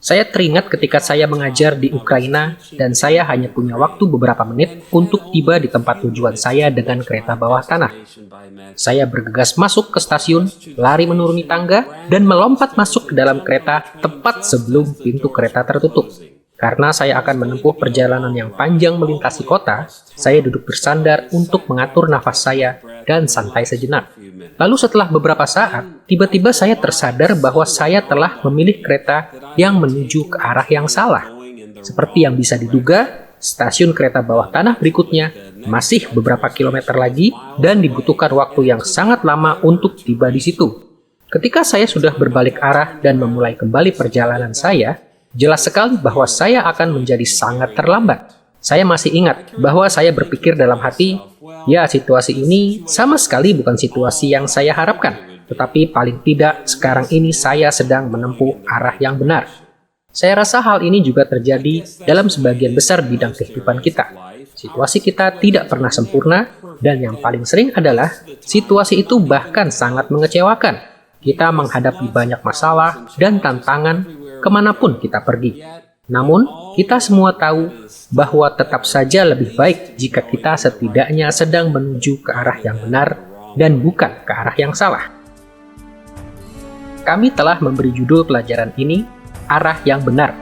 Saya teringat ketika saya mengajar di Ukraina dan saya hanya punya waktu beberapa menit untuk tiba di tempat tujuan saya dengan kereta bawah tanah. Saya bergegas masuk ke stasiun, lari menuruni tangga, dan melompat masuk ke dalam kereta tepat sebelum pintu kereta tertutup. Karena saya akan menempuh perjalanan yang panjang melintasi kota, saya duduk bersandar untuk mengatur nafas saya dan santai sejenak. Lalu setelah beberapa saat, tiba-tiba saya tersadar bahwa saya telah memilih kereta yang menuju ke arah yang salah. Seperti yang bisa diduga, stasiun kereta bawah tanah berikutnya masih beberapa kilometer lagi dan dibutuhkan waktu yang sangat lama untuk tiba di situ. Ketika saya sudah berbalik arah dan memulai kembali perjalanan saya, jelas sekali bahwa saya akan menjadi sangat terlambat. Saya masih ingat bahwa saya berpikir dalam hati, ya situasi ini sama sekali bukan situasi yang saya harapkan, tetapi paling tidak sekarang ini saya sedang menempuh arah yang benar. Saya rasa hal ini juga terjadi dalam sebagian besar bidang kehidupan kita. Situasi kita tidak pernah sempurna, dan yang paling sering adalah situasi itu bahkan sangat mengecewakan. Kita menghadapi banyak masalah dan tantangan kemanapun kita pergi. Namun, kita semua tahu bahwa tetap saja lebih baik jika kita setidaknya sedang menuju ke arah yang benar dan bukan ke arah yang salah. Kami telah memberi judul pelajaran ini, Arah yang Benar.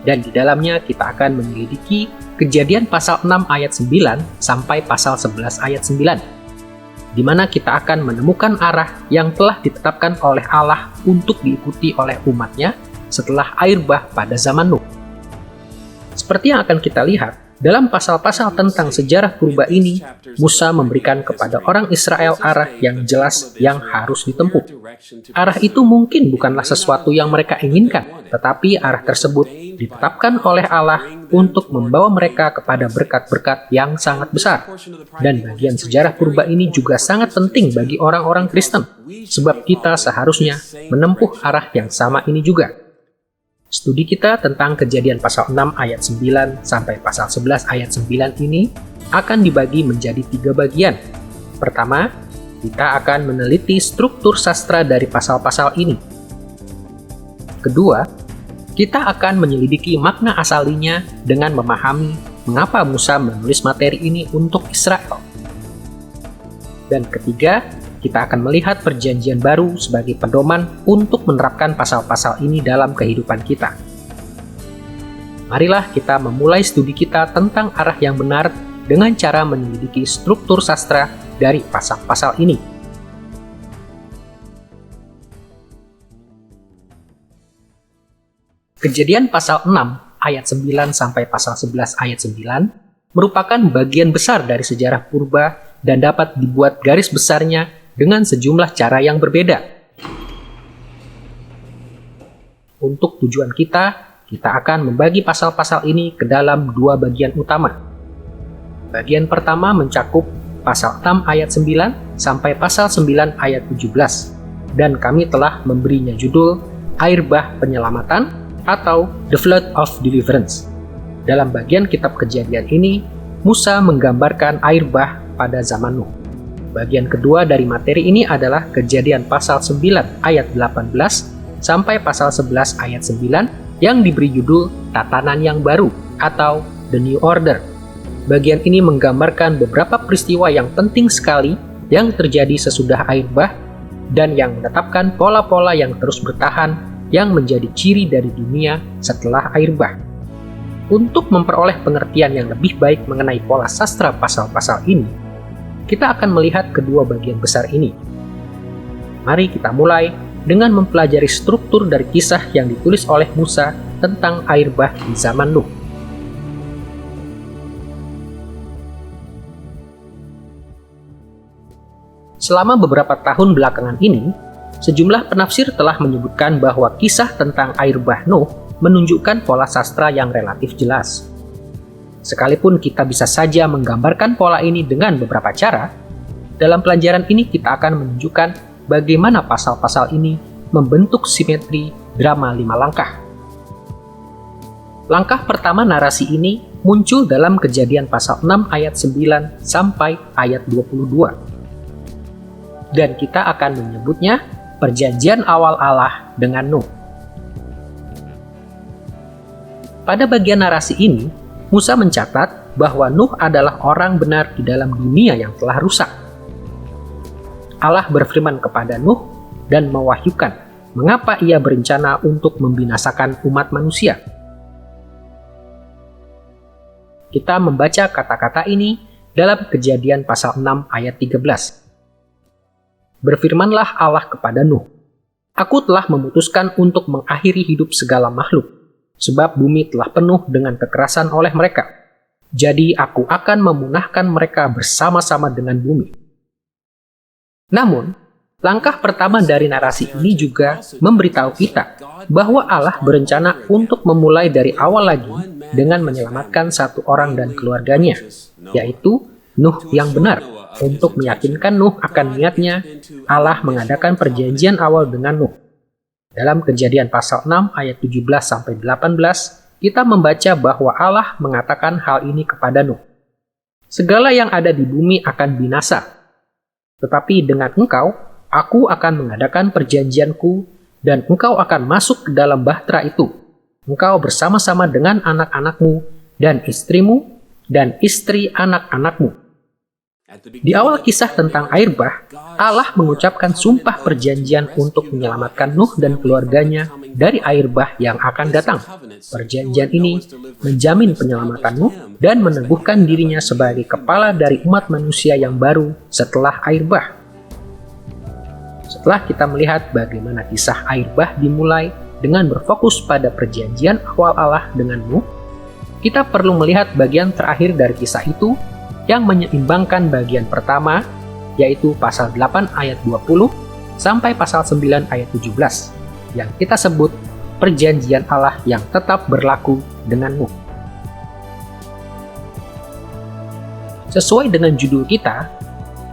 Dan di dalamnya kita akan menyelidiki Kejadian pasal 6 ayat 9 sampai pasal 11 ayat 9. Di mana kita akan menemukan arah yang telah ditetapkan oleh Allah untuk diikuti oleh umatnya setelah air bah pada zaman Nuh. Seperti yang akan kita lihat, dalam pasal-pasal tentang sejarah purba ini, Musa memberikan kepada orang Israel arah yang jelas yang harus ditempuh. Arah itu mungkin bukanlah sesuatu yang mereka inginkan, tetapi arah tersebut ditetapkan oleh Allah untuk membawa mereka kepada berkat-berkat yang sangat besar. Dan bagian sejarah purba ini juga sangat penting bagi orang-orang Kristen, sebab kita seharusnya menempuh arah yang sama ini juga. Studi kita tentang Kejadian pasal 6 ayat 9 sampai pasal 11 ayat 9 ini akan dibagi menjadi 3 bagian. Pertama, kita akan meneliti struktur sastra dari pasal-pasal ini. Kedua, kita akan menyelidiki makna asalinya dengan memahami mengapa Musa menulis materi ini untuk Israel. Dan ketiga, kita akan melihat perjanjian baru sebagai pedoman untuk menerapkan pasal-pasal ini dalam kehidupan kita. Marilah kita memulai studi kita tentang arah yang benar dengan cara menyelidiki struktur sastra dari pasal-pasal ini. Kejadian pasal 6 ayat 9 sampai pasal 11 ayat 9 merupakan bagian besar dari sejarah purba dan dapat dibuat garis besarnya dengan sejumlah cara yang berbeda. Untuk tujuan kita akan membagi pasal-pasal ini ke dalam 2 bagian utama. Bagian pertama mencakup pasal 6 ayat 9 sampai pasal 9 ayat 17, dan kami telah memberinya judul Air Bah Penyelamatan atau The Flood of Deliverance. Dalam bagian kitab Kejadian ini, Musa menggambarkan air bah pada zaman Nuh. Bagian kedua dari materi ini adalah Kejadian pasal 9 ayat 18 sampai pasal 11 ayat 9 yang diberi judul Tatanan yang Baru atau The New Order. Bagian ini menggambarkan beberapa peristiwa yang penting sekali yang terjadi sesudah air bah dan yang menetapkan pola-pola yang terus bertahan yang menjadi ciri dari dunia setelah air bah. Untuk memperoleh pengertian yang lebih baik mengenai pola sastra pasal-pasal ini, kita akan melihat kedua bagian besar ini. Mari kita mulai dengan mempelajari struktur dari kisah yang ditulis oleh Musa tentang air bah di zaman Nuh. Selama beberapa tahun belakangan ini, sejumlah penafsir telah menyebutkan bahwa kisah tentang air bah Nuh menunjukkan pola sastra yang relatif jelas. Sekalipun kita bisa saja menggambarkan pola ini dengan beberapa cara, dalam pelajaran ini kita akan menunjukkan bagaimana pasal-pasal ini membentuk simetri drama 5 langkah. Langkah pertama narasi ini muncul dalam Kejadian pasal 6 ayat 9 sampai ayat 22. Dan kita akan menyebutnya perjanjian awal Allah dengan Nuh. Pada bagian narasi ini, Musa mencatat bahwa Nuh adalah orang benar di dalam dunia yang telah rusak. Allah berfirman kepada Nuh dan mewahyukan mengapa ia berencana untuk membinasakan umat manusia. Kita membaca kata-kata ini dalam Kejadian pasal 6 ayat 13. Berfirmanlah Allah kepada Nuh, "Aku telah memutuskan untuk mengakhiri hidup segala makhluk, sebab bumi telah penuh dengan kekerasan oleh mereka. Jadi aku akan memunahkan mereka bersama-sama dengan bumi." Namun, langkah pertama dari narasi ini juga memberitahu kita bahwa Allah berencana untuk memulai dari awal lagi dengan menyelamatkan satu orang dan keluarganya, yaitu Nuh yang benar. Untuk meyakinkan Nuh akan niatnya, Allah mengadakan perjanjian awal dengan Nuh. Dalam Kejadian pasal 6 ayat 17-18, kita membaca bahwa Allah mengatakan hal ini kepada Nuh. "Segala yang ada di bumi akan binasa. Tetapi dengan engkau, aku akan mengadakan perjanjianku, dan engkau akan masuk ke dalam bahtera itu. Engkau bersama-sama dengan anak-anakmu, dan istrimu, dan istri anak-anakmu." Di awal kisah tentang air bah, Allah mengucapkan sumpah perjanjian untuk menyelamatkan Nuh dan keluarganya dari air bah yang akan datang. Perjanjian ini menjamin penyelamatan Nuh dan meneguhkan dirinya sebagai kepala dari umat manusia yang baru setelah air bah. Setelah kita melihat bagaimana kisah air bah dimulai dengan berfokus pada perjanjian awal Allah dengan Nuh, kita perlu melihat bagian terakhir dari kisah itu yang menyeimbangkan bagian pertama, yaitu pasal 8 ayat 20 sampai pasal 9 ayat 17, yang kita sebut perjanjian Allah yang tetap berlaku dengan Nuh. Sesuai dengan judul kita,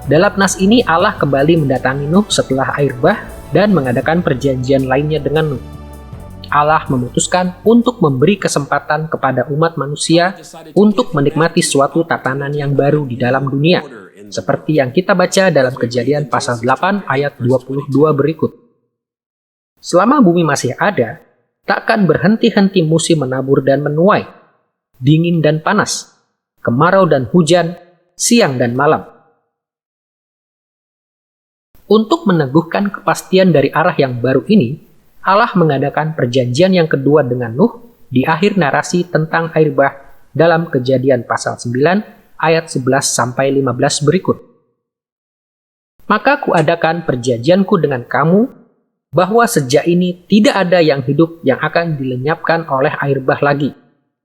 dalam nas ini Allah kembali mendatangi Nuh setelah air bah dan mengadakan perjanjian lainnya dengan Nuh. Allah memutuskan untuk memberi kesempatan kepada umat manusia untuk menikmati suatu tatanan yang baru di dalam dunia, seperti yang kita baca dalam Kejadian pasal 8 ayat 22 berikut. Selama bumi masih ada, takkan berhenti-henti musim menabur dan menuai, dingin dan panas, kemarau dan hujan, siang dan malam. Untuk meneguhkan kepastian dari arah yang baru ini, Allah mengadakan perjanjian yang kedua dengan Nuh di akhir narasi tentang air bah dalam Kejadian pasal 9 ayat 11-15 berikut. "Maka kuadakan perjanjianku dengan kamu, bahwa sejak ini tidak ada yang hidup yang akan dilenyapkan oleh air bah lagi,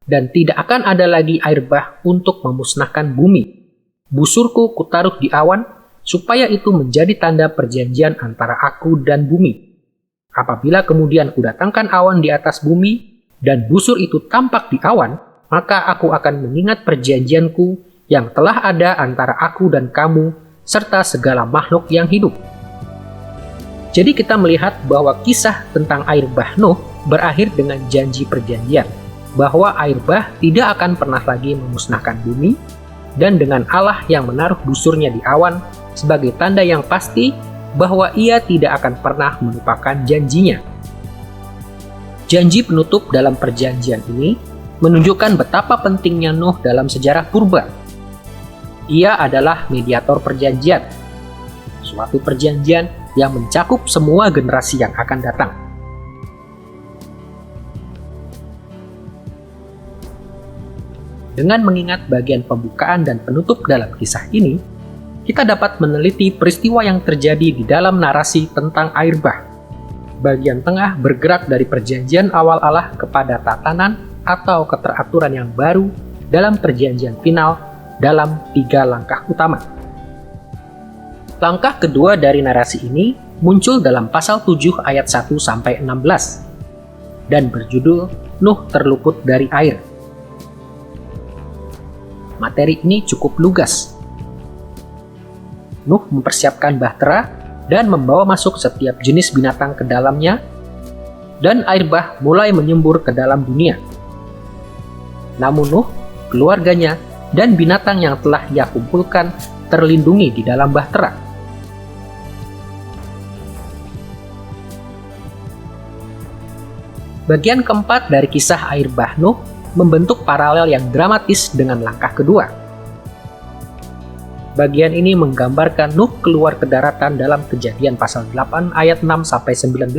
dan tidak akan ada lagi air bah untuk memusnahkan bumi. Busurku kutaruh di awan, supaya itu menjadi tanda perjanjian antara aku dan bumi. Apabila kemudian kudatangkan awan di atas bumi, dan busur itu tampak di awan, maka aku akan mengingat perjanjianku yang telah ada antara aku dan kamu, serta segala makhluk yang hidup." Jadi kita melihat bahwa kisah tentang air bah Nuh berakhir dengan janji perjanjian, bahwa air bah tidak akan pernah lagi memusnahkan bumi, dan dengan Allah yang menaruh busurnya di awan sebagai tanda yang pasti bahwa ia tidak akan pernah melupakan janjinya. Janji penutup dalam perjanjian ini menunjukkan betapa pentingnya Nuh dalam sejarah purba. Ia adalah mediator perjanjian, suatu perjanjian yang mencakup semua generasi yang akan datang. Dengan mengingat bagian pembukaan dan penutup dalam kisah ini, kita dapat meneliti peristiwa yang terjadi di dalam narasi tentang air bah. Bagian tengah bergerak dari perjanjian awal Allah kepada tatanan atau keteraturan yang baru dalam perjanjian final dalam 3 langkah utama. Langkah kedua dari narasi ini muncul dalam pasal 7 ayat 1-16 dan berjudul Nuh terluput dari air. Materi ini cukup lugas. Nuh mempersiapkan bahtera dan membawa masuk setiap jenis binatang ke dalamnya, dan air bah mulai menyembur ke dalam dunia. Namun Nuh, keluarganya, dan binatang yang telah ia kumpulkan terlindungi di dalam bahtera. Bagian keempat dari kisah air bah Nuh membentuk paralel yang dramatis dengan langkah kedua. Bagian ini menggambarkan Nuh keluar ke daratan dalam Kejadian pasal 8 ayat 6-19.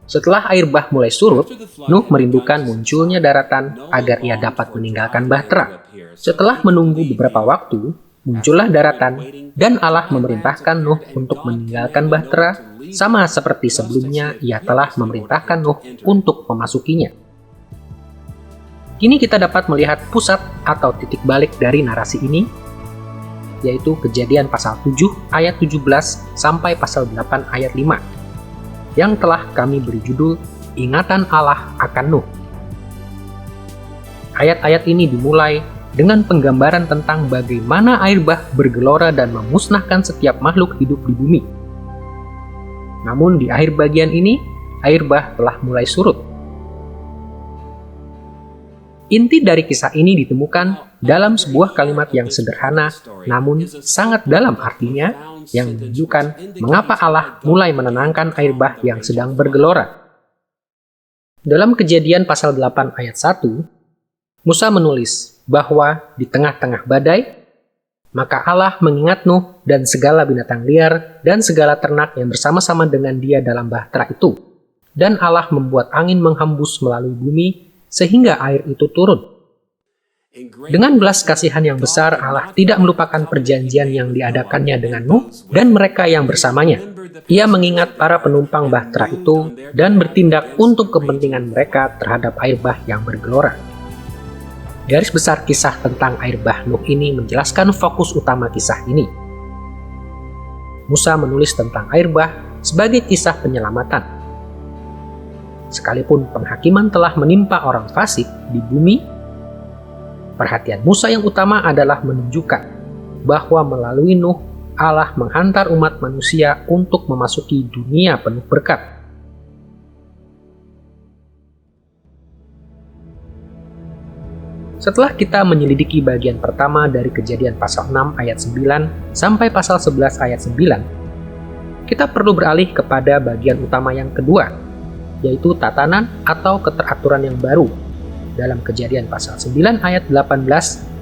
Setelah air bah mulai surut, Nuh merindukan munculnya daratan agar ia dapat meninggalkan bahtera. Setelah menunggu beberapa waktu, muncullah daratan, dan Allah memerintahkan Nuh untuk meninggalkan bahtera, sama seperti sebelumnya ia telah memerintahkan Nuh untuk memasukinya. Kini kita dapat melihat pusat atau titik balik dari narasi ini, yaitu Kejadian pasal 7 ayat 17 sampai pasal 8 ayat 5, yang telah kami beri judul Ingatan Allah akan Nuh. Ayat-ayat ini dimulai dengan penggambaran tentang bagaimana air bah bergelora dan memusnahkan setiap makhluk hidup di bumi. Namun di akhir bagian ini, air bah telah mulai surut. Inti dari kisah ini ditemukan dalam sebuah kalimat yang sederhana, namun sangat dalam artinya, yang menunjukkan mengapa Allah mulai menenangkan air bah yang sedang bergelora. Dalam Kejadian pasal 8 ayat 1, Musa menulis bahwa di tengah-tengah badai, maka Allah mengingat Nuh dan segala binatang liar dan segala ternak yang bersama-sama dengan dia dalam bahtera itu. Dan Allah membuat angin menghembus melalui bumi, sehingga air itu turun. Dengan belas kasihan yang besar, Allah tidak melupakan perjanjian yang diadakannya dengan Nuh dan mereka yang bersamanya. Ia mengingat para penumpang bahtera itu dan bertindak untuk kepentingan mereka terhadap air bah yang bergelora. Garis besar kisah tentang air bah Nuh ini menjelaskan fokus utama kisah ini. Musa menulis tentang air bah sebagai kisah penyelamatan. Sekalipun penghakiman telah menimpa orang fasik di bumi, perhatian Musa yang utama adalah menunjukkan bahwa melalui Nuh, Allah menghantar umat manusia untuk memasuki dunia penuh berkat. Setelah kita menyelidiki bagian pertama dari Kejadian pasal 6 ayat 9 sampai pasal 11 ayat 9, kita perlu beralih kepada bagian utama yang kedua, yaitu tatanan atau keteraturan yang baru dalam Kejadian pasal 9 ayat 18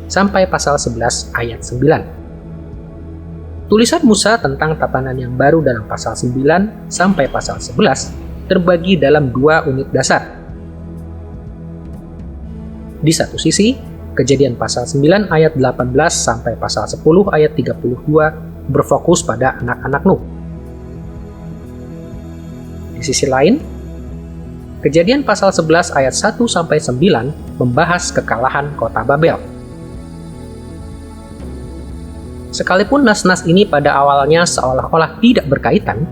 sampai pasal 11 ayat 9. Tulisan Musa tentang tatanan yang baru dalam pasal 9 sampai pasal 11 terbagi dalam dua unit dasar. Di satu sisi, Kejadian pasal 9 ayat 18 sampai pasal 10 ayat 32 berfokus pada anak-anak Nuh. Di sisi lain, Kejadian pasal 11 ayat 1 sampai 9 membahas kekalahan kota Babel. Sekalipun nas-nas ini pada awalnya seolah-olah tidak berkaitan,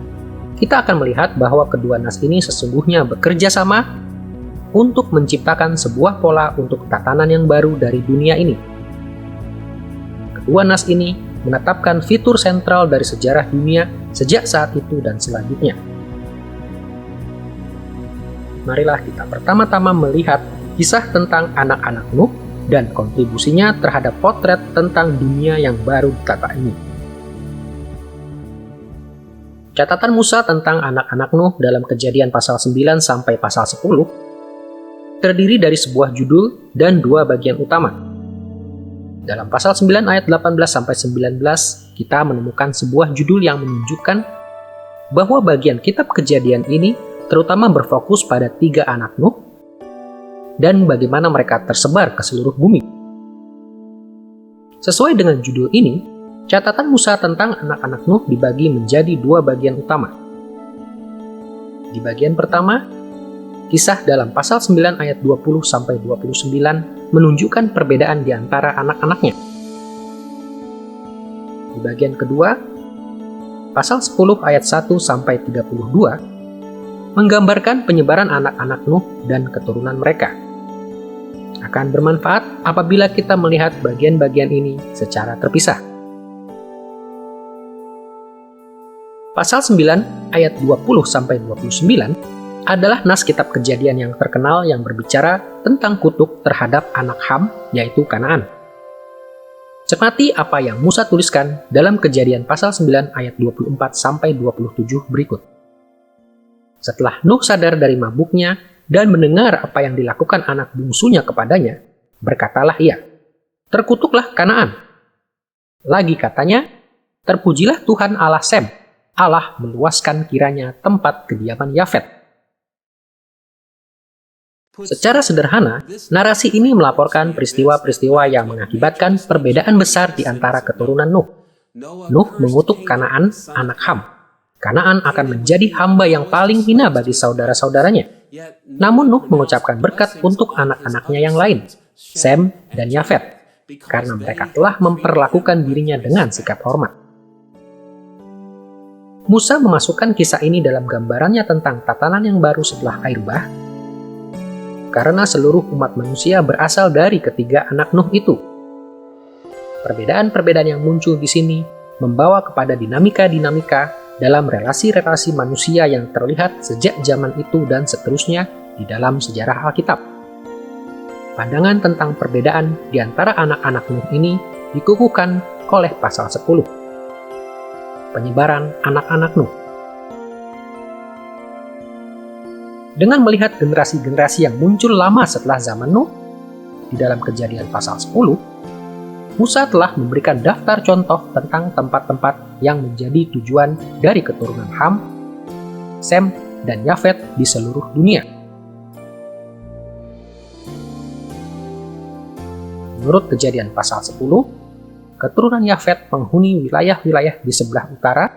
kita akan melihat bahwa kedua nas ini sesungguhnya bekerja sama untuk menciptakan sebuah pola untuk tatanan yang baru dari dunia ini. Kedua nas ini menetapkan fitur sentral dari sejarah dunia sejak saat itu dan selanjutnya. Marilah kita pertama-tama melihat kisah tentang anak-anak Nuh dan kontribusinya terhadap potret tentang dunia yang baru ditata ini. Catatan Musa tentang anak-anak Nuh dalam Kejadian pasal 9 sampai pasal 10 terdiri dari sebuah judul dan dua bagian utama. Dalam pasal 9 ayat 18 sampai 19, kita menemukan sebuah judul yang menunjukkan bahwa bagian kitab Kejadian ini terutama berfokus pada 3 anak Nuh dan bagaimana mereka tersebar ke seluruh bumi. Sesuai dengan judul ini, catatan Musa tentang anak-anak Nuh dibagi menjadi dua bagian utama. Di bagian pertama, kisah dalam pasal 9 ayat 20 sampai 29 menunjukkan perbedaan di antara anak-anaknya. Di bagian kedua, pasal 10 ayat 1 sampai 32 menggambarkan penyebaran anak-anak Nuh dan keturunan mereka. Akan bermanfaat apabila kita melihat bagian-bagian ini secara terpisah. Pasal 9 ayat 20-29 adalah nas kitab Kejadian yang terkenal yang berbicara tentang kutuk terhadap anak Ham, yaitu Kanaan. Cermati apa yang Musa tuliskan dalam Kejadian pasal 9 ayat 24-27 berikut. Setelah Nuh sadar dari mabuknya, dan mendengar apa yang dilakukan anak bungsunya kepadanya, berkatalah ia, "Terkutuklah Kanaan." Lagi katanya, "Terpujilah Tuhan Allah Sem, Allah meluaskan kiranya tempat kediaman Yafet." Secara sederhana, narasi ini melaporkan peristiwa-peristiwa yang mengakibatkan perbedaan besar di antara keturunan Nuh. Nuh mengutuk Kanaan, anak Ham. Kanaan akan menjadi hamba yang paling hina bagi saudara-saudaranya. Namun Nuh mengucapkan berkat untuk anak-anaknya yang lain, Sem dan Yafet, karena mereka telah memperlakukan dirinya dengan sikap hormat. Musa memasukkan kisah ini dalam gambarannya tentang tatanan yang baru setelah air bah, karena seluruh umat manusia berasal dari ketiga anak Nuh itu. Perbedaan-perbedaan yang muncul di sini membawa kepada dinamika-dinamika dalam relasi-relasi manusia yang terlihat sejak zaman itu dan seterusnya di dalam sejarah Alkitab. Pandangan tentang perbedaan di antara anak-anak Nuh ini dikukuhkan oleh pasal 10. Penyebaran anak-anak Nuh. Dengan melihat generasi-generasi yang muncul lama setelah zaman Nuh, di dalam Kejadian pasal 10, Musa telah memberikan daftar contoh tentang tempat-tempat yang menjadi tujuan dari keturunan Ham, Sem, dan Yafet di seluruh dunia. Menurut Kejadian pasal 10, keturunan Yafet menghuni wilayah-wilayah di sebelah utara,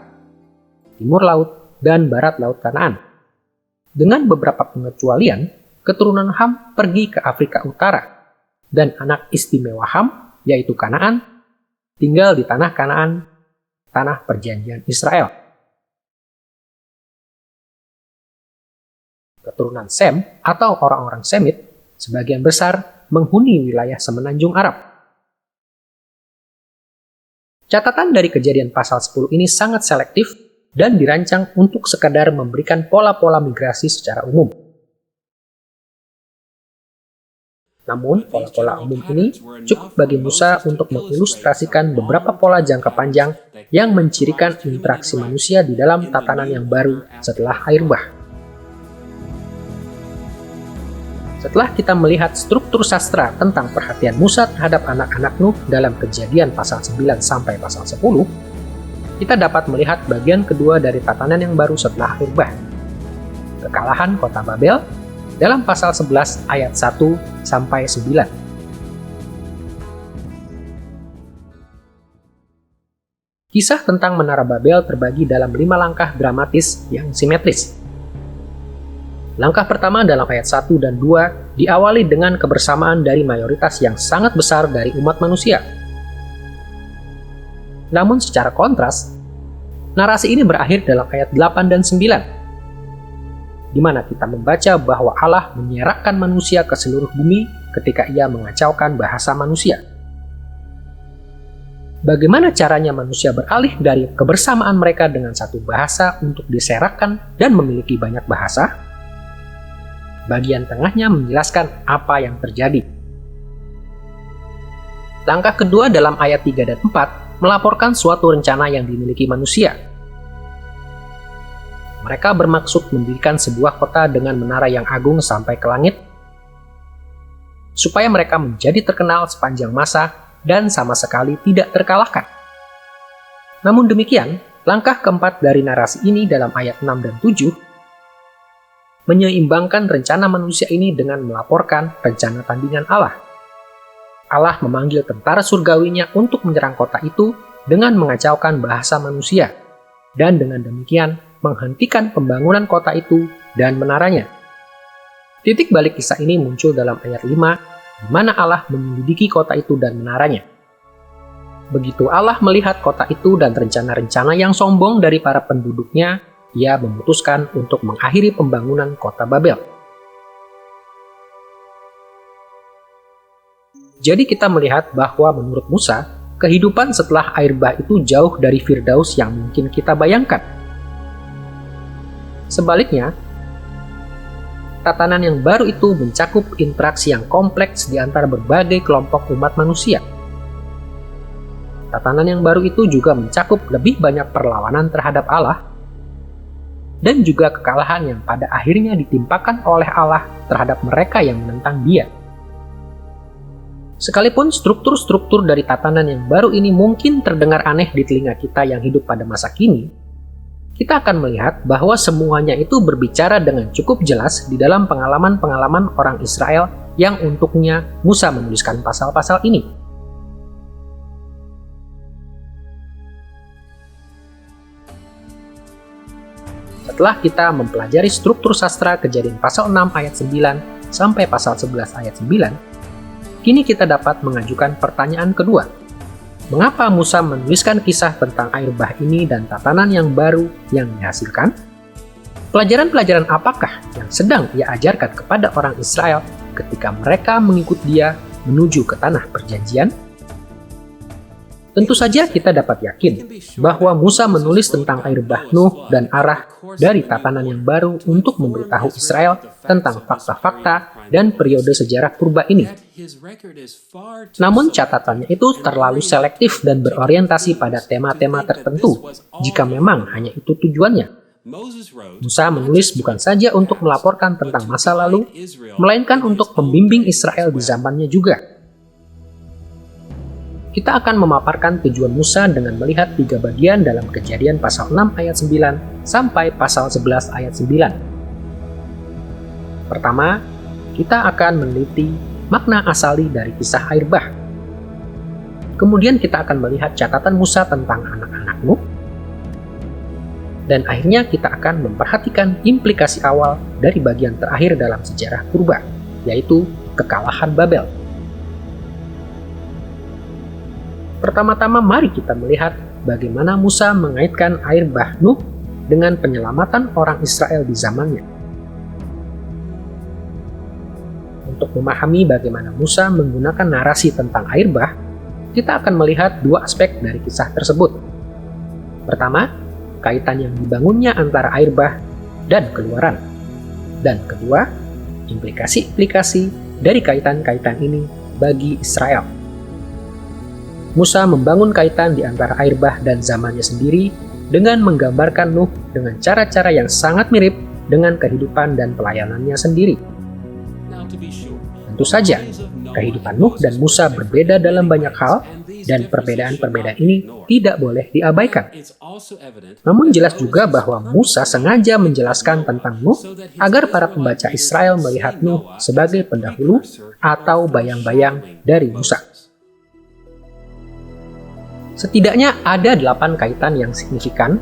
timur laut, dan barat laut Kanaan. Dengan beberapa pengecualian, keturunan Ham pergi ke Afrika Utara, dan anak istimewa Ham, yaitu Kanaan, tinggal di tanah Kanaan, tanah perjanjian Israel. Keturunan Sem atau orang-orang Semit, sebagian besar menghuni wilayah semenanjung Arab. Catatan dari Kejadian pasal 10 ini sangat selektif dan dirancang untuk sekadar memberikan pola-pola migrasi secara umum. Namun, pola-pola umum ini cukup bagi Musa untuk mengilustrasikan beberapa pola jangka panjang yang mencirikan interaksi manusia di dalam tatanan yang baru setelah air bah. Setelah kita melihat struktur sastra tentang perhatian Musa terhadap anak-anak Nuh dalam Kejadian pasal 9 sampai pasal 10, kita dapat melihat bagian kedua dari tatanan yang baru setelah air bah, kekalahan kota Babel, dalam pasal 11 ayat 1 sampai 9. Kisah tentang Menara Babel terbagi dalam 5 langkah dramatis yang simetris. Langkah pertama dalam ayat 1 dan 2 diawali dengan kebersamaan dari mayoritas yang sangat besar dari umat manusia. Namun secara kontras, narasi ini berakhir dalam ayat 8 dan 9, di mana kita membaca bahwa Allah menyerahkan manusia ke seluruh bumi ketika ia mengacaukan bahasa manusia. Bagaimana caranya manusia beralih dari kebersamaan mereka dengan satu bahasa untuk diserahkan dan memiliki banyak bahasa? Bagian tengahnya menjelaskan apa yang terjadi. Langkah kedua dalam ayat 3 dan 4 melaporkan suatu rencana yang dimiliki manusia. Mereka bermaksud mendirikan sebuah kota dengan menara yang agung sampai ke langit, supaya mereka menjadi terkenal sepanjang masa dan sama sekali tidak terkalahkan. Namun demikian, langkah keempat dari narasi ini dalam ayat 6 dan 7 menyeimbangkan rencana manusia ini dengan melaporkan rencana tandingan Allah. Allah memanggil tentara surgawinya untuk menyerang kota itu dengan mengacaukan bahasa manusia, dan dengan demikian menghentikan pembangunan kota itu dan menaranya. Titik balik kisah ini muncul dalam ayat 5, di mana Allah menyelidiki kota itu dan menaranya. Begitu Allah melihat kota itu dan rencana-rencana yang sombong dari para penduduknya, ia memutuskan untuk mengakhiri pembangunan kota Babel. Jadi kita melihat bahwa menurut Musa, kehidupan setelah air bah itu jauh dari Firdaus yang mungkin kita bayangkan. Sebaliknya, tatanan yang baru itu mencakup interaksi yang kompleks di antara berbagai kelompok umat manusia. Tatanan yang baru itu juga mencakup lebih banyak perlawanan terhadap Allah, dan juga kekalahan yang pada akhirnya ditimpakan oleh Allah terhadap mereka yang menentang Dia. Sekalipun struktur-struktur dari tatanan yang baru ini mungkin terdengar aneh di telinga kita yang hidup pada masa kini, kita akan melihat bahwa semuanya itu berbicara dengan cukup jelas di dalam pengalaman-pengalaman orang Israel yang untuknya Musa menuliskan pasal-pasal ini. Setelah kita mempelajari struktur sastra Kejadian pasal 6 ayat 9 sampai pasal 11 ayat 9, kini kita dapat mengajukan pertanyaan kedua. Mengapa Musa menuliskan kisah tentang air bah ini dan tatanan yang baru yang dihasilkan? Pelajaran-pelajaran apakah yang sedang ia ajarkan kepada orang Israel ketika mereka mengikut dia menuju ke tanah perjanjian? Tentu saja kita dapat yakin bahwa Musa menulis tentang air bah Nuh dan arah dari tatanan yang baru untuk memberitahu Israel tentang fakta-fakta dan periode sejarah purba ini. Namun catatannya itu terlalu selektif dan berorientasi pada tema-tema tertentu, jika memang hanya itu tujuannya. Musa menulis bukan saja untuk melaporkan tentang masa lalu, melainkan untuk membimbing Israel di zamannya juga. Kita akan memaparkan tujuan Musa dengan melihat 3 bagian dalam Kejadian pasal 6 ayat 9 sampai pasal 11 ayat 9. Pertama, kita akan meneliti makna asali dari kisah air bah. Kemudian kita akan melihat catatan Musa tentang anak-anak Nuh. Dan akhirnya kita akan memperhatikan implikasi awal dari bagian terakhir dalam sejarah purba, yaitu kekalahan Babel. Pertama-tama mari kita melihat bagaimana Musa mengaitkan air bah Nuh dengan penyelamatan orang Israel di zamannya. Untuk memahami bagaimana Musa menggunakan narasi tentang air bah, kita akan melihat 2 aspek dari kisah tersebut. Pertama, kaitan yang dibangunnya antara air bah dan Keluaran. Dan kedua, implikasi-implikasi dari kaitan-kaitan ini bagi Israel. Musa membangun kaitan di antara air bah dan zamannya sendiri dengan menggambarkan Nuh dengan cara-cara yang sangat mirip dengan kehidupan dan pelayanannya sendiri. Tentu saja, kehidupan Nuh dan Musa berbeda dalam banyak hal, dan perbedaan-perbedaan ini tidak boleh diabaikan. Namun jelas juga bahwa Musa sengaja menjelaskan tentang Nuh agar para pembaca Israel melihat Nuh sebagai pendahulu atau bayang-bayang dari Musa. Setidaknya ada 8 kaitan yang signifikan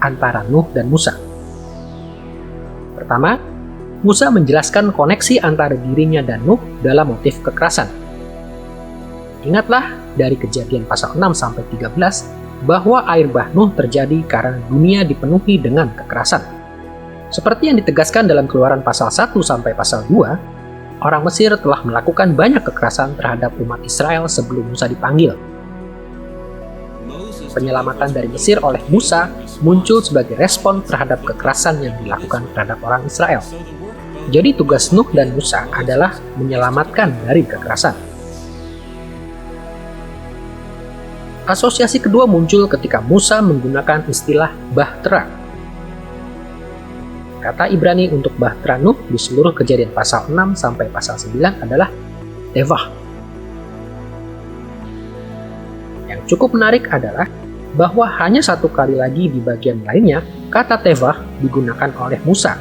antara Nuh dan Musa. Pertama, Musa menjelaskan koneksi antara dirinya dan Nuh dalam motif kekerasan. Ingatlah dari Kejadian pasal 6 sampai 13 bahwa air bah Nuh terjadi karena dunia dipenuhi dengan kekerasan. Seperti yang ditegaskan dalam Keluaran pasal 1 sampai pasal 2, orang Mesir telah melakukan banyak kekerasan terhadap umat Israel sebelum Musa dipanggil. Penyelamatan dari Mesir oleh Musa muncul sebagai respon terhadap kekerasan yang dilakukan terhadap orang Israel. Jadi tugas Nuh dan Musa adalah menyelamatkan dari kekerasan. Asosiasi kedua muncul ketika Musa menggunakan istilah bahtera. Kata Ibrani untuk bahtera Nuh di seluruh Kejadian pasal 6 sampai pasal 9 adalah tevah. Yang cukup menarik adalah bahwa hanya 1 kali lagi di bagian lainnya kata tevah digunakan oleh Musa,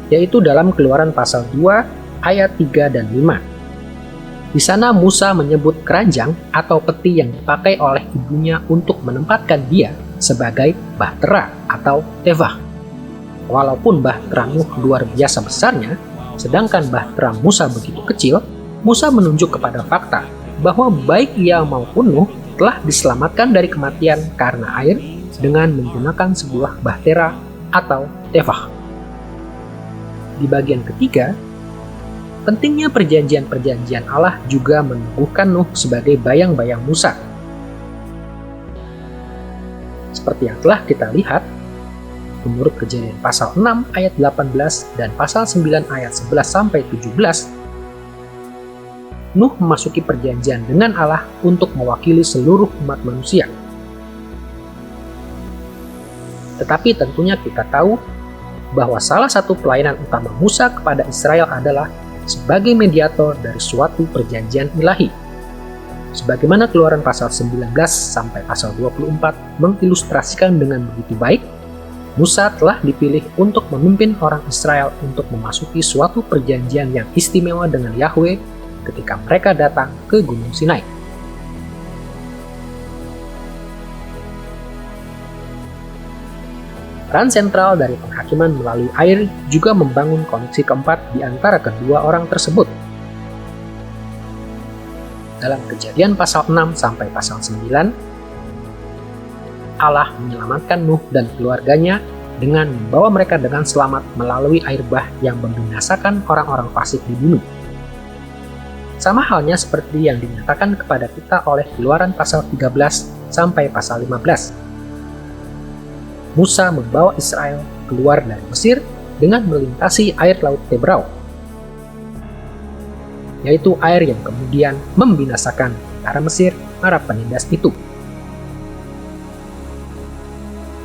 yaitu dalam Keluaran pasal 2 ayat 3 dan 5. Di sana Musa menyebut keranjang atau peti yang dipakai oleh ibunya untuk menempatkan dia sebagai bahtera atau tevah. Walaupun bahtera Nuh luar biasa besarnya, sedangkan bahtera Musa begitu kecil, Musa menunjuk kepada fakta bahwa baik ia maupun Nuh telah diselamatkan dari kematian karena air dengan menggunakan sebuah bahtera atau tevah. Di bagian ketiga, pentingnya perjanjian-perjanjian Allah juga menubuhkan Nuh sebagai bayang-bayang Musa. Seperti yang telah kita lihat, menurut Kejadian pasal 6 ayat 18 dan pasal 9 ayat 11 sampai 17, Nuh memasuki perjanjian dengan Allah untuk mewakili seluruh umat manusia. Tetapi tentunya kita tahu bahwa salah satu pelayanan utama Musa kepada Israel adalah sebagai mediator dari suatu perjanjian ilahi. Sebagaimana Keluaran pasal 19 sampai pasal 24 mengilustrasikan dengan begitu baik, Musa telah dipilih untuk memimpin orang Israel untuk memasuki suatu perjanjian yang istimewa dengan Yahweh ketika mereka datang ke Gunung Sinai. Peran sentral dari penghakiman melalui air juga membangun koneksi keempat di antara kedua orang tersebut. Dalam Kejadian pasal 6 sampai pasal 9, Allah menyelamatkan Nuh dan keluarganya dengan membawa mereka dengan selamat melalui air bah yang membinasakan orang-orang fasik di bumi. Sama halnya seperti yang dinyatakan kepada kita oleh Keluaran pasal 13 sampai pasal 15. Musa membawa Israel keluar dari Mesir dengan melintasi air laut Tebrau, yaitu air yang kemudian membinasakan tentara Mesir, para penindas itu.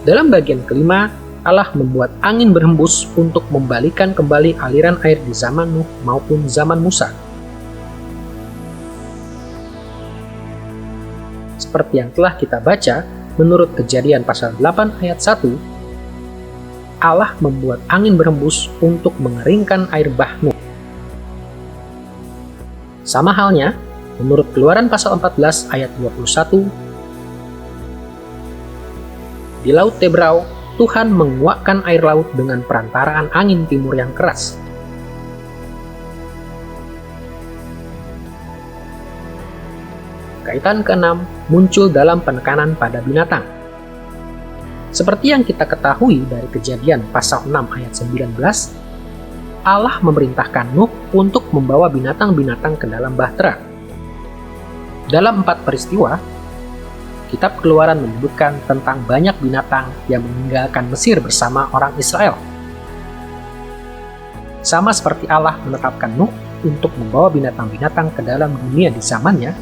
Dalam bagian kelima, Allah membuat angin berhembus untuk membalikan kembali aliran air di zaman Nuh maupun zaman Musa. Seperti yang telah kita baca, menurut Kejadian pasal 8 ayat 1, Allah membuat angin berhembus untuk mengeringkan air bah Nuh. Sama halnya, menurut Keluaran pasal 14 ayat 21, di Laut Tebrau, Tuhan menguakkan air laut dengan perantaraan angin timur yang keras. Kaitan keenam muncul dalam penekanan pada binatang. Seperti yang kita ketahui dari Kejadian pasal 6 ayat 19, Allah memerintahkan Nuh untuk membawa binatang-binatang ke dalam bahtera. Dalam 4 peristiwa, Kitab Keluaran menyebutkan tentang banyak binatang yang meninggalkan Mesir bersama orang Israel. Sama seperti Allah menetapkan Nuh untuk membawa binatang-binatang ke dalam dunia di zamannya,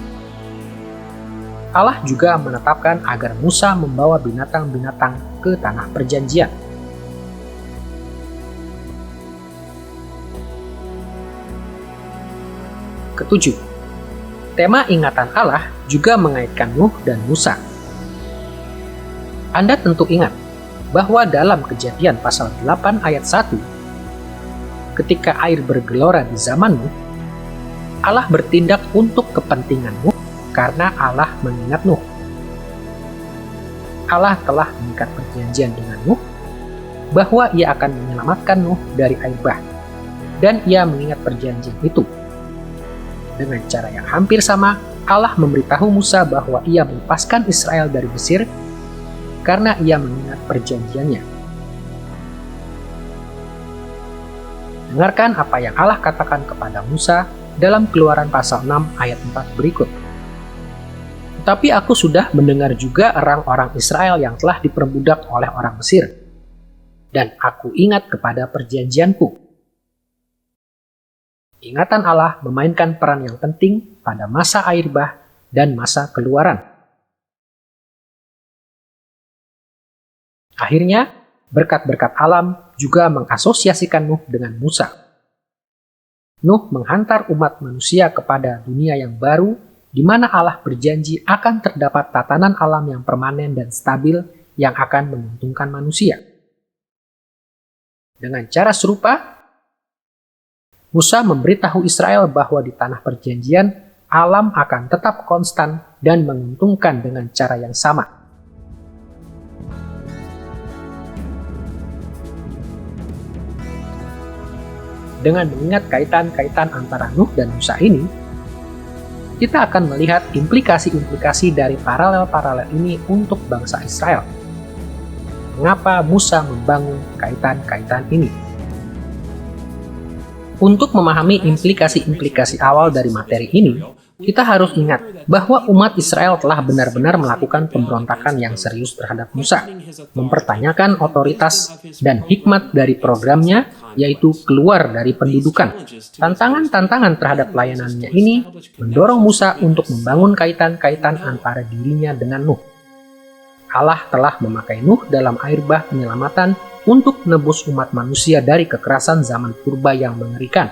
Allah juga menetapkan agar Musa membawa binatang-binatang ke tanah perjanjian. Ketujuh, tema ingatan Allah juga mengaitkan Nuh dan Musa. Anda tentu ingat bahwa dalam Kejadian pasal 8 ayat 1, ketika air bergelora di zaman Nuh, Allah bertindak untuk kepentingan Nuh karena Allah mengingat Nuh. Allah telah mengikat perjanjian dengan Nuh bahwa ia akan menyelamatkan Nuh dari air bah, dan ia mengingat perjanjian itu. Dengan cara yang hampir sama, Allah memberitahu Musa bahwa ia melepaskan Israel dari Mesir karena ia mengingat perjanjiannya. Dengarkan apa yang Allah katakan kepada Musa dalam Keluaran pasal 6 ayat 4 berikut. Tetapi aku sudah mendengar juga orang-orang Israel yang telah diperbudak oleh orang Mesir, dan aku ingat kepada perjanjianku. Ingatan Allah memainkan peran yang penting pada masa air bah dan masa keluaran. Akhirnya, berkat-berkat alam juga mengasosiasikan Nuh dengan Musa. Nuh menghantar umat manusia kepada dunia yang baru, di mana Allah berjanji akan terdapat tatanan alam yang permanen dan stabil yang akan menguntungkan manusia. Dengan cara serupa, Musa memberitahu Israel bahwa di tanah perjanjian, alam akan tetap konstan dan menguntungkan dengan cara yang sama. Dengan mengingat kaitan-kaitan antara Nuh dan Musa ini, kita akan melihat implikasi-implikasi dari paralel-paralel ini untuk bangsa Israel. Mengapa Musa membangun kaitan-kaitan ini? Untuk memahami implikasi-implikasi awal dari materi ini, kita harus ingat bahwa umat Israel telah benar-benar melakukan pemberontakan yang serius terhadap Musa, mempertanyakan otoritas dan hikmat dari programnya, yaitu keluar dari pendudukan. Tantangan-tantangan terhadap pelayanannya ini mendorong Musa untuk membangun kaitan-kaitan antara dirinya dengan Nuh. Allah telah memakai Nuh dalam air bah penyelamatan untuk menebus umat manusia dari kekerasan zaman purba yang mengerikan,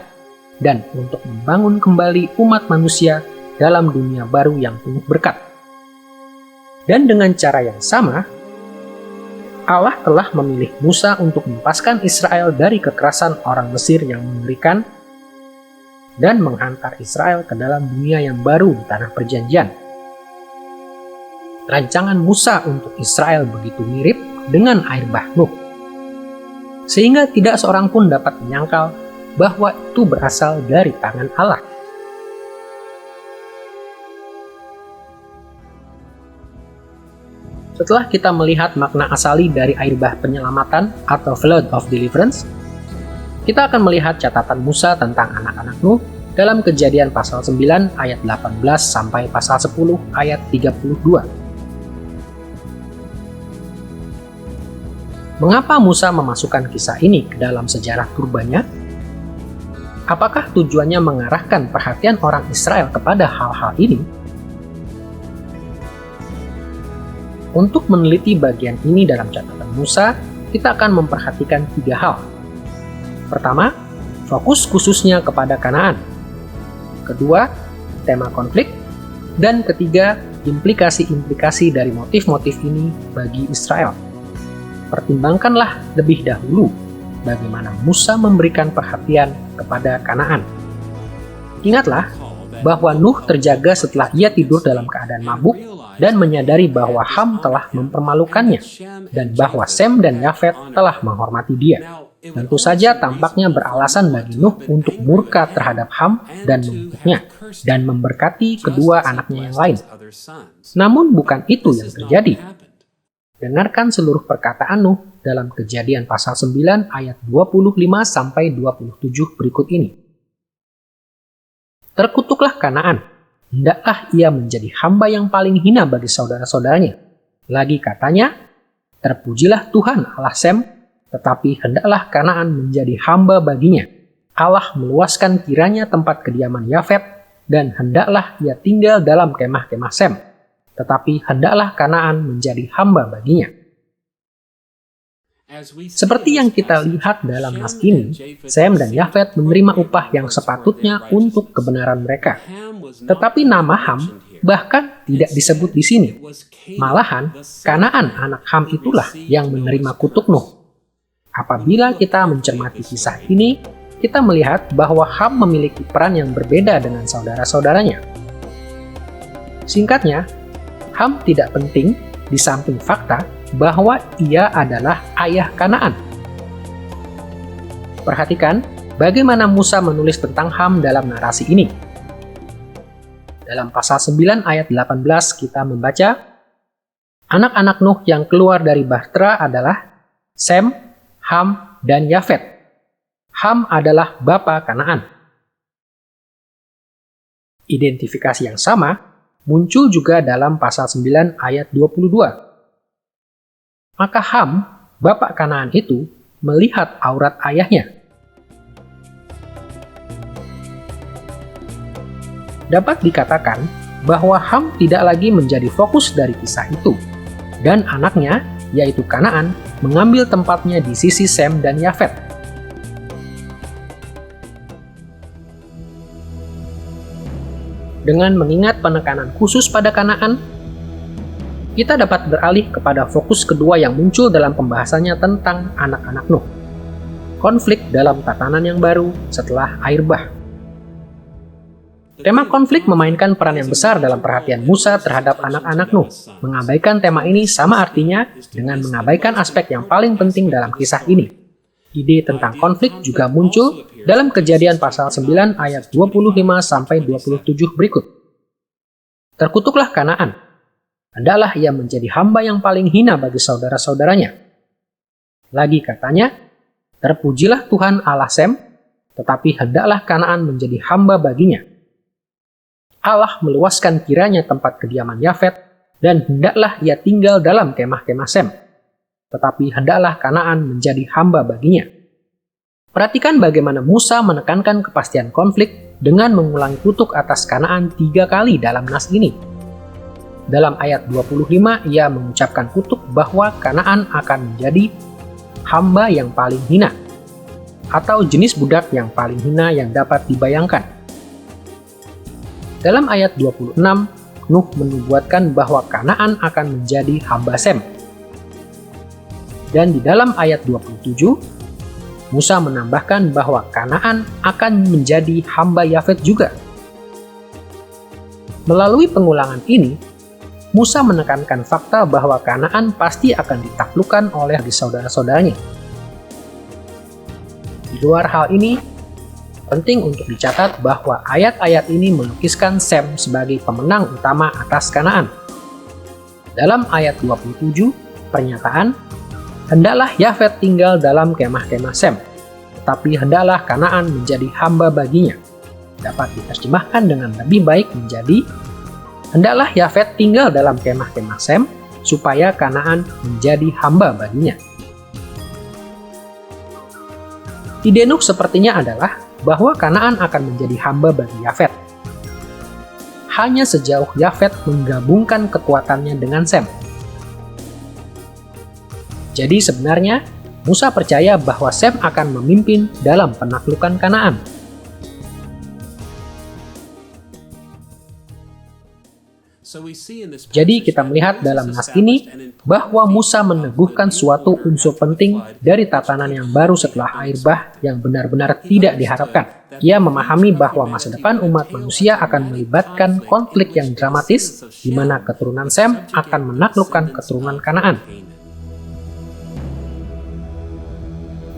dan untuk membangun kembali umat manusia dalam dunia baru yang penuh berkat. Dan dengan cara yang sama, Allah telah memilih Musa untuk melepaskan Israel dari kekerasan orang Mesir yang mengerikan dan menghantar Israel ke dalam dunia yang baru di tanah perjanjian. Rancangan Musa untuk Israel begitu mirip dengan air bah Nuh, sehingga tidak seorang pun dapat menyangkal bahwa itu berasal dari tangan Allah. Setelah kita melihat makna asali dari air bah penyelamatan atau Flood of Deliverance, kita akan melihat catatan Musa tentang anak-anak Nuh dalam Kejadian pasal 9 ayat 18 sampai pasal 10 ayat 32. Mengapa Musa memasukkan kisah ini ke dalam sejarah purbanya? Apakah tujuannya mengarahkan perhatian orang Israel kepada hal-hal ini? Untuk meneliti bagian ini dalam catatan Musa, kita akan memperhatikan 3 hal. Pertama, fokus khususnya kepada Kanaan. Kedua, tema konflik. Dan ketiga, implikasi-implikasi dari motif-motif ini bagi Israel. Pertimbangkanlah lebih dahulu bagaimana Musa memberikan perhatian kepada Kanaan. Ingatlah bahwa Nuh terjaga setelah ia tidur dalam keadaan mabuk dan menyadari bahwa Ham telah mempermalukannya dan bahwa Sem dan Yafet telah menghormati dia. Tentu saja tampaknya beralasan bagi Nuh untuk murka terhadap Ham dan mengutuknya dan memberkati kedua anaknya yang lain. Namun bukan itu yang terjadi. Dengarkan seluruh perkataan Nuh dalam Kejadian pasal 9 ayat 25 sampai 27 berikut ini. Terkutuklah Kanaan, hendaklah ia menjadi hamba yang paling hina bagi saudara-saudaranya. Lagi katanya, terpujilah Tuhan Allah Sem, tetapi hendaklah Kanaan menjadi hamba baginya. Allah meluaskan kiranya tempat kediaman Yafet, dan hendaklah ia tinggal dalam kemah-kemah Sem. Tetapi hendaklah Kanaan menjadi hamba baginya. Seperti yang kita lihat dalam nas ini, Sem dan Yafet menerima upah yang sepatutnya untuk kebenaran mereka. Tetapi nama Ham bahkan tidak disebut di sini. Malahan, Kanaan anak Ham itulah yang menerima kutuk Nuh. Apabila kita mencermati kisah ini, kita melihat bahwa Ham memiliki peran yang berbeda dengan saudara-saudaranya. Singkatnya, Ham tidak penting di samping fakta bahwa ia adalah ayah Kanaan. Perhatikan bagaimana Musa menulis tentang Ham dalam narasi ini. Dalam pasal 9 ayat 18 kita membaca, anak-anak Nuh yang keluar dari Bahtera adalah Sem, Ham, dan Yafet. Ham adalah bapa Kanaan. Identifikasi yang sama muncul juga dalam pasal 9 ayat 22. Maka Ham, bapak Kanaan itu, melihat aurat ayahnya. Dapat dikatakan bahwa Ham tidak lagi menjadi fokus dari kisah itu, dan anaknya, yaitu Kanaan, mengambil tempatnya di sisi Sem dan Yafet. Dengan mengingat penekanan khusus pada Kanaan, kita dapat beralih kepada fokus kedua yang muncul dalam pembahasannya tentang anak-anak Nuh. Konflik dalam tatanan yang baru setelah air bah. Tema konflik memainkan peran yang besar dalam perhatian Musa terhadap anak-anak Nuh. Mengabaikan tema ini sama artinya dengan mengabaikan aspek yang paling penting dalam kisah ini. Ide tentang konflik juga muncul dalam Kejadian pasal 9 ayat 25 sampai 27 berikut. Terkutuklah Kanaan. Hendaklah ia menjadi hamba yang paling hina bagi saudara-saudaranya. Lagi katanya, terpujilah Tuhan Allah Sem, tetapi hendaklah Kanaan menjadi hamba baginya. Allah meluaskan kiranya tempat kediaman Yafet, dan hendaklah ia tinggal dalam kemah-kemah Sem. Tetapi hendaklah Kanaan menjadi hamba baginya. Perhatikan bagaimana Musa menekankan kepastian konflik dengan mengulangi kutuk atas Kanaan 3 kali dalam nas ini. Dalam ayat 25, ia mengucapkan kutuk bahwa Kanaan akan menjadi hamba yang paling hina, atau jenis budak yang paling hina yang dapat dibayangkan. Dalam ayat 26, Nuh menubuatkan bahwa Kanaan akan menjadi hamba Sem. Dan di dalam ayat 27, Musa menambahkan bahwa Kanaan akan menjadi hamba Yafet juga. Melalui pengulangan ini, Musa menekankan fakta bahwa Kanaan pasti akan ditaklukkan oleh saudara-saudaranya. Di luar hal ini, penting untuk dicatat bahwa ayat-ayat ini melukiskan Sem sebagai pemenang utama atas Kanaan. Dalam ayat 27, pernyataan, "Hendaklah Yafet tinggal dalam kemah-kemah Sem, tetapi hendaklah Kanaan menjadi hamba baginya," dapat diterjemahkan dengan lebih baik menjadi, "Hendaklah Yafet tinggal dalam kemah-kemah Sem, supaya Kanaan menjadi hamba baginya." Ide Nuh sepertinya adalah bahwa Kanaan akan menjadi hamba bagi Yafet. Hanya sejauh Yafet menggabungkan kekuatannya dengan Sem. Jadi sebenarnya, Musa percaya bahwa Sem akan memimpin dalam penaklukan Kanaan. Jadi kita melihat dalam nas ini bahwa Musa meneguhkan suatu unsur penting dari tatanan yang baru setelah air bah yang benar-benar tidak diharapkan. Ia memahami bahwa masa depan umat manusia akan melibatkan konflik yang dramatis, di mana keturunan Sem akan menaklukkan keturunan Kanaan.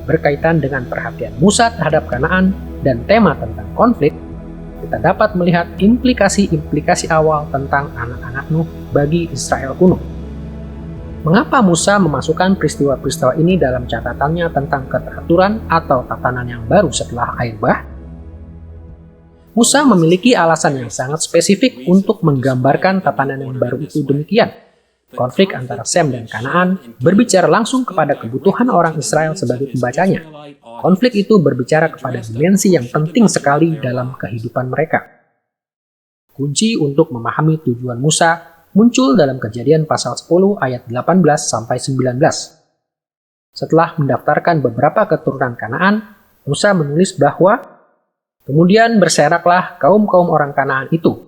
Berkaitan dengan perhatian Musa terhadap Kanaan dan tema tentang konflik, kita dapat melihat implikasi-implikasi awal tentang anak-anak Nuh bagi Israel kuno. Mengapa Musa memasukkan peristiwa-peristiwa ini dalam catatannya tentang keteraturan atau tatanan yang baru setelah air bah? Musa memiliki alasan yang sangat spesifik untuk menggambarkan tatanan yang baru itu demikian. Konflik antara Sem dan Kanaan berbicara langsung kepada kebutuhan orang Israel sebagai pembacanya. Konflik itu berbicara kepada dimensi yang penting sekali dalam kehidupan mereka. Kunci untuk memahami tujuan Musa muncul dalam Kejadian pasal 10 ayat 18-19. Setelah mendaftarkan beberapa keturunan Kanaan, Musa menulis bahwa, "Kemudian berseraklah kaum-kaum orang Kanaan itu.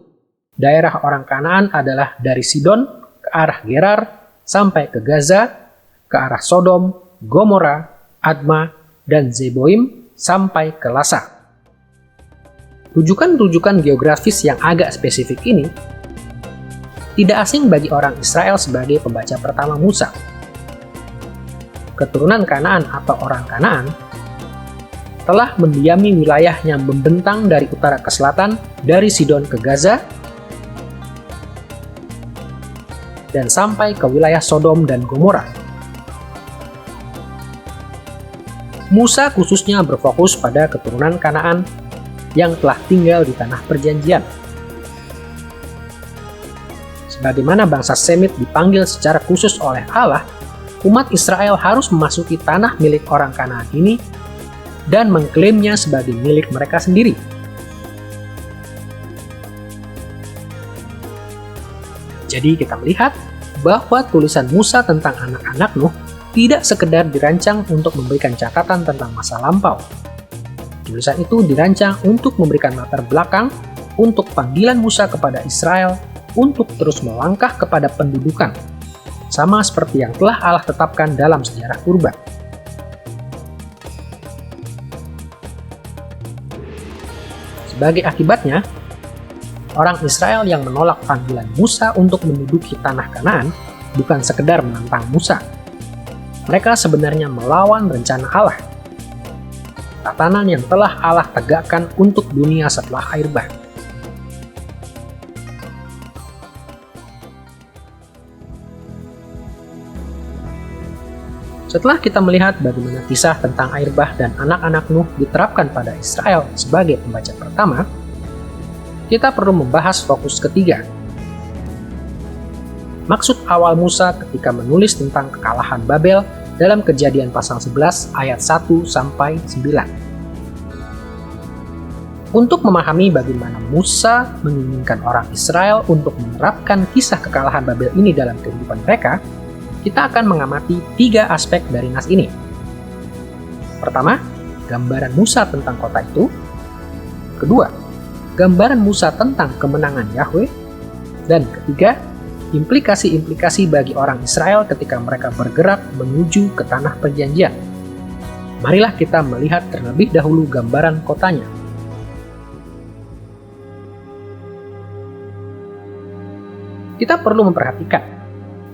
Daerah orang Kanaan adalah dari Sidon ke arah Gerar, sampai ke Gaza, ke arah Sodom, Gomora, Adma, dan Zeboim, sampai ke Lasa." Rujukan-rujukan geografis yang agak spesifik ini tidak asing bagi orang Israel sebagai pembaca pertama Musa. Keturunan Kanaan atau orang Kanaan telah mendiami wilayah yang membentang dari utara ke selatan, dari Sidon ke Gaza, dan sampai ke wilayah Sodom dan Gomora. Musa khususnya berfokus pada keturunan Kanaan yang telah tinggal di tanah perjanjian. Sebagaimana bangsa Semit dipanggil secara khusus oleh Allah, umat Israel harus memasuki tanah milik orang Kanaan ini dan mengklaimnya sebagai milik mereka sendiri. Jadi kita melihat bahwa tulisan Musa tentang anak-anak Nuh tidak sekedar dirancang untuk memberikan catatan tentang masa lampau. Tulisan itu dirancang untuk memberikan latar belakang untuk panggilan Musa kepada Israel untuk terus melangkah kepada pendudukan, sama seperti yang telah Allah tetapkan dalam sejarah purba. Sebagai akibatnya, orang Israel yang menolak panggilan Musa untuk menduduki tanah Kanaan bukan sekedar menentang Musa. Mereka sebenarnya melawan rencana Allah, tatanan yang telah Allah tegakkan untuk dunia setelah air bah. Setelah kita melihat bagaimana kisah tentang air bah dan anak-anak Nuh diterapkan pada Israel sebagai pembaca pertama, kita perlu membahas fokus ketiga. Maksud awal Musa ketika menulis tentang kekalahan Babel dalam Kejadian pasal 11 ayat 1-9. Untuk memahami bagaimana Musa menginginkan orang Israel untuk menerapkan kisah kekalahan Babel ini dalam kehidupan mereka, kita akan mengamati 3 aspek dari nas ini. Pertama, gambaran Musa tentang kota itu. Kedua, gambaran Musa tentang kemenangan Yahweh. Dan ketiga, implikasi-implikasi bagi orang Israel ketika mereka bergerak menuju ke tanah perjanjian. Marilah kita melihat terlebih dahulu gambaran kotanya. Kita perlu memperhatikan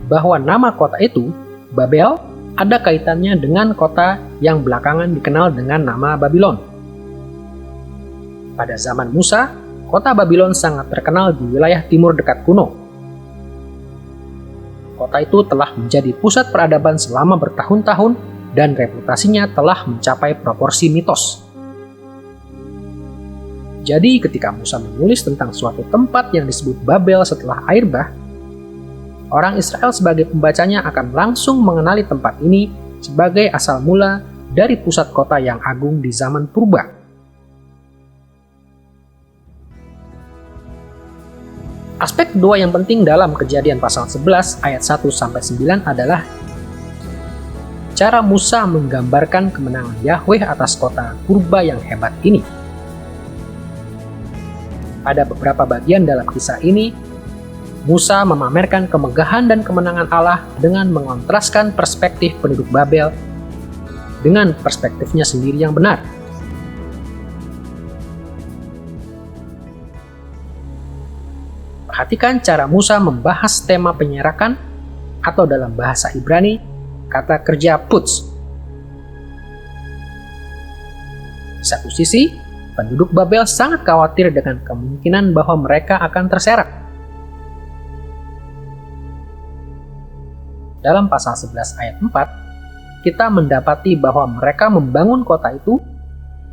bahwa nama kota itu, Babel, ada kaitannya dengan kota yang belakangan dikenal dengan nama Babylon. Pada zaman Musa, kota Babylon sangat terkenal di wilayah timur dekat kuno. Kota itu telah menjadi pusat peradaban selama bertahun-tahun dan reputasinya telah mencapai proporsi mitos. Jadi ketika Musa menulis tentang suatu tempat yang disebut Babel setelah air bah, orang Israel sebagai pembacanya akan langsung mengenali tempat ini sebagai asal mula dari pusat kota yang agung di zaman purba. Aspek kedua yang penting dalam Kejadian pasal 11 ayat 1-9 adalah cara Musa menggambarkan kemenangan Yahweh atas kota purba yang hebat ini. Pada beberapa bagian dalam kisah ini, Musa memamerkan kemegahan dan kemenangan Allah dengan mengontraskan perspektif penduduk Babel dengan perspektifnya sendiri yang benar. Perhatikan cara Musa membahas tema penyerakan, atau dalam bahasa Ibrani, kata kerja puts. Di satu sisi, penduduk Babel sangat khawatir dengan kemungkinan bahwa mereka akan terserak. Dalam pasal 11 ayat 4, kita mendapati bahwa mereka membangun kota itu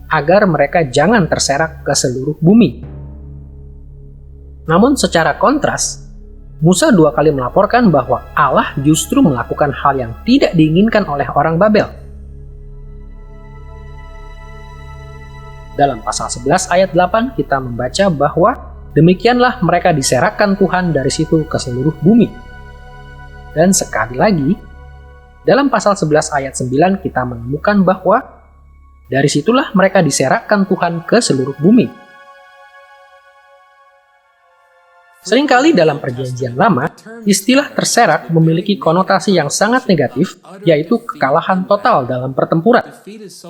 agar mereka jangan terserak ke seluruh bumi. Namun secara kontras, Musa 2 kali melaporkan bahwa Allah justru melakukan hal yang tidak diinginkan oleh orang Babel. Dalam pasal 11 ayat 8 kita membaca bahwa demikianlah mereka diserakkan Tuhan dari situ ke seluruh bumi. Dan sekali lagi, dalam pasal 11 ayat 9 kita menemukan bahwa dari situlah mereka diserakkan Tuhan ke seluruh bumi. Seringkali dalam Perjanjian Lama, istilah terserak memiliki konotasi yang sangat negatif, yaitu kekalahan total dalam pertempuran.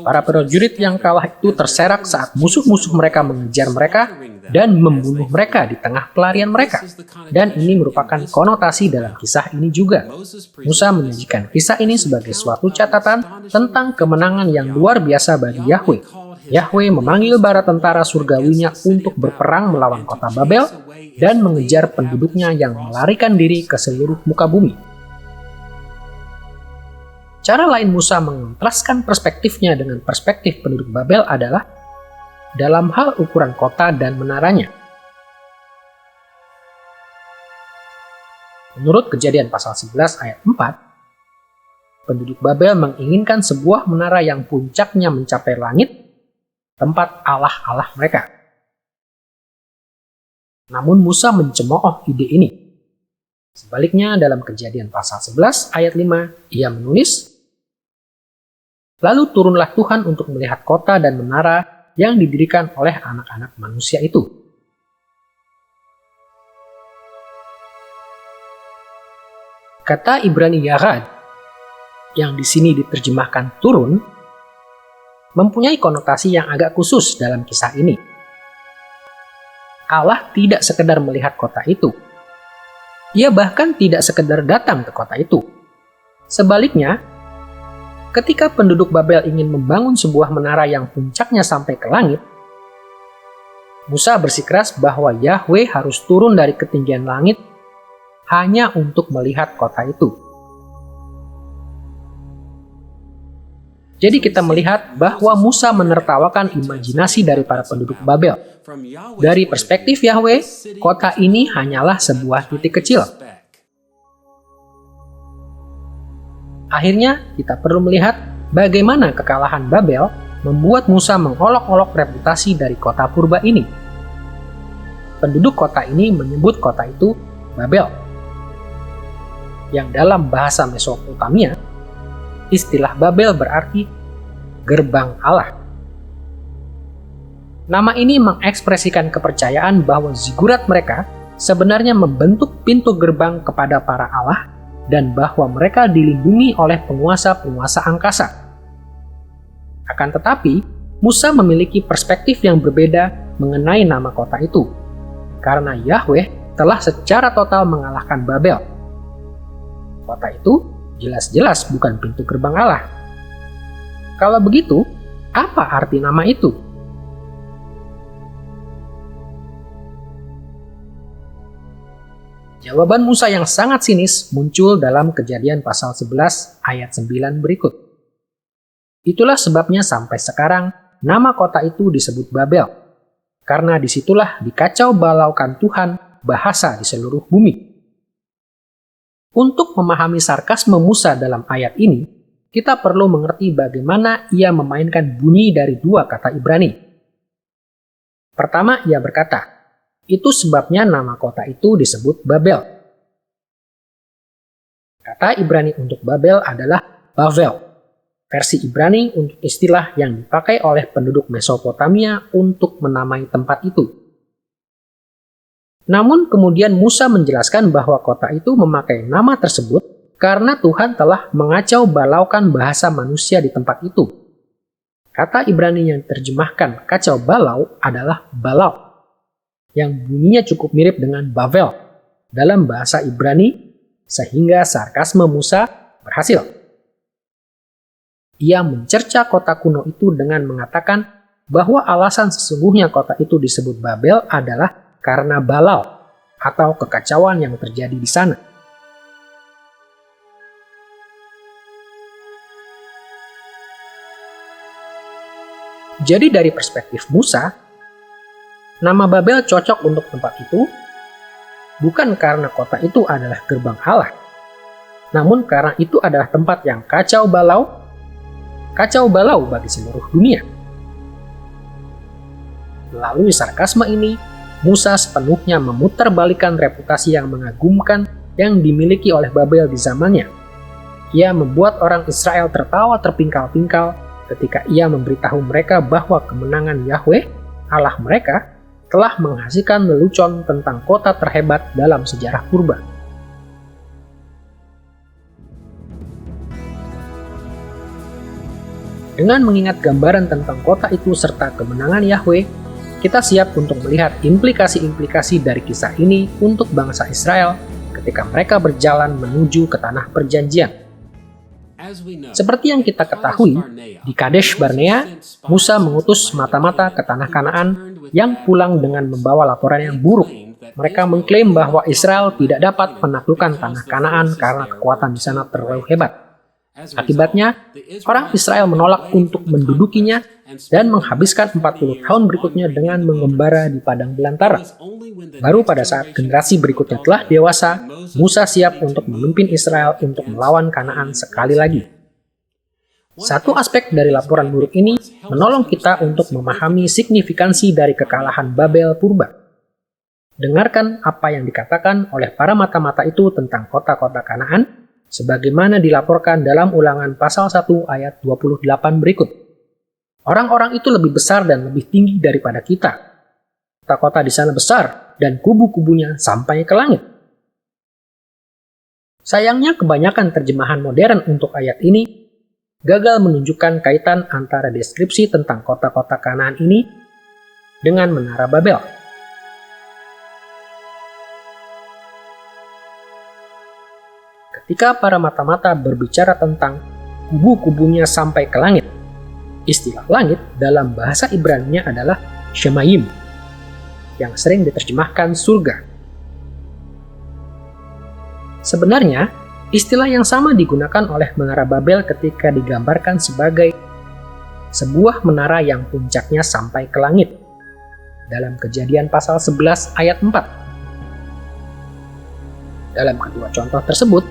Para prajurit yang kalah itu terserak saat musuh-musuh mereka mengejar mereka dan membunuh mereka di tengah pelarian mereka. Dan ini merupakan konotasi dalam kisah ini juga. Musa menyajikan kisah ini sebagai suatu catatan tentang kemenangan yang luar biasa bagi Yahweh. Yahweh memanggil bara tentara surgawinya untuk berperang melawan kota Babel dan mengejar penduduknya yang melarikan diri ke seluruh muka bumi. Cara lain Musa mengontraskan perspektifnya dengan perspektif penduduk Babel adalah dalam hal ukuran kota dan menaranya. Menurut Kejadian pasal 11 ayat 4, penduduk Babel menginginkan sebuah menara yang puncaknya mencapai langit, tempat Allah-Allah mereka. Namun Musa mencemooh ide ini. Sebaliknya dalam Kejadian pasal 11 ayat 5, ia menulis, "Lalu turunlah Tuhan untuk melihat kota dan menara yang didirikan oleh anak-anak manusia itu." Kata Ibrani yarad, yang di sini diterjemahkan turun, mempunyai konotasi yang agak khusus dalam kisah ini. Allah tidak sekedar melihat kota itu. Ia bahkan tidak sekedar datang ke kota itu. Sebaliknya, ketika penduduk Babel ingin membangun sebuah menara yang puncaknya sampai ke langit, Musa bersikeras bahwa Yahweh harus turun dari ketinggian langit hanya untuk melihat kota itu. Jadi kita melihat bahwa Musa menertawakan imajinasi dari para penduduk Babel. Dari perspektif Yahweh, kota ini hanyalah sebuah titik kecil. Akhirnya, kita perlu melihat bagaimana kekalahan Babel membuat Musa mengolok-olok reputasi dari kota purba ini. Penduduk kota ini menyebut kota itu Babel, yang dalam bahasa Mesopotamia, istilah Babel berarti gerbang Allah. Nama ini mengekspresikan kepercayaan bahwa zigurat mereka sebenarnya membentuk pintu gerbang kepada para Allah dan bahwa mereka dilindungi oleh penguasa-penguasa angkasa. Akan tetapi, Musa memiliki perspektif yang berbeda mengenai nama kota itu, karena Yahweh telah secara total mengalahkan Babel. Kota itu jelas-jelas bukan pintu gerbang Allah. Kalau begitu, apa arti nama itu? Jawaban Musa yang sangat sinis muncul dalam Kejadian pasal 11 ayat 9 berikut. Itulah sebabnya sampai sekarang nama kota itu disebut Babel, karena disitulah dikacau balaukan Tuhan bahasa di seluruh bumi. Untuk memahami sarkasme Musa dalam ayat ini, kita perlu mengerti bagaimana ia memainkan bunyi dari dua kata Ibrani. Pertama, ia berkata, itu sebabnya nama kota itu disebut Babel. Kata Ibrani untuk Babel adalah Bavel, versi Ibrani untuk istilah yang dipakai oleh penduduk Mesopotamia untuk menamai tempat itu. Namun kemudian Musa menjelaskan bahwa kota itu memakai nama tersebut karena Tuhan telah mengacau balaukan bahasa manusia di tempat itu. Kata Ibrani yang diterjemahkan kacau balau adalah balau, yang bunyinya cukup mirip dengan Bavel dalam bahasa Ibrani, sehingga sarkasme Musa berhasil. Ia mencerca kota kuno itu dengan mengatakan bahwa alasan sesungguhnya kota itu disebut Babel adalah karena balau atau kekacauan yang terjadi di sana. Jadi dari perspektif Musa, nama Babel cocok untuk tempat itu bukan karena kota itu adalah gerbang Allah, namun karena itu adalah tempat yang kacau balau bagi seluruh dunia. Melalui sarkasme ini, Musa sepenuhnya memutarbalikkan reputasi yang mengagumkan yang dimiliki oleh Babel di zamannya. Ia membuat orang Israel tertawa terpingkal-pingkal ketika ia memberitahu mereka bahwa kemenangan Yahweh, Allah mereka, telah menghasilkan lelucon tentang kota terhebat dalam sejarah purba. Dengan mengingat gambaran tentang kota itu serta kemenangan Yahweh, kita siap untuk melihat implikasi-implikasi dari kisah ini untuk bangsa Israel ketika mereka berjalan menuju ke tanah perjanjian. Seperti yang kita ketahui, di Kadesh Barnea, Musa mengutus mata-mata ke tanah Kanaan yang pulang dengan membawa laporan yang buruk. Mereka mengklaim bahwa Israel tidak dapat menaklukkan tanah Kanaan karena kekuatan di sana terlalu hebat. Akibatnya, orang Israel menolak untuk mendudukinya dan menghabiskan 40 tahun berikutnya dengan mengembara di padang belantara. Baru pada saat generasi berikutnya telah dewasa, Musa siap untuk memimpin Israel untuk melawan Kanaan sekali lagi. Satu aspek dari laporan buruk ini menolong kita untuk memahami signifikansi dari kekalahan Babel purba. Dengarkan apa yang dikatakan oleh para mata-mata itu tentang kota-kota Kanaan, sebagaimana dilaporkan dalam Ulangan pasal 1 ayat 28 berikut. Orang-orang itu lebih besar dan lebih tinggi daripada kita. Kota-kota di sana besar dan kubu-kubunya sampai ke langit. Sayangnya kebanyakan terjemahan modern untuk ayat ini gagal menunjukkan kaitan antara deskripsi tentang kota-kota Kanaan ini dengan Menara Babel. Ketika para mata-mata berbicara tentang kubu-kubunya sampai ke langit, istilah langit dalam bahasa Ibrani-nya adalah Shemayim, yang sering diterjemahkan surga. Sebenarnya, istilah yang sama digunakan oleh Menara Babel ketika digambarkan sebagai sebuah menara yang puncaknya sampai ke langit dalam Kejadian pasal 11 ayat 4. Dalam kedua contoh tersebut,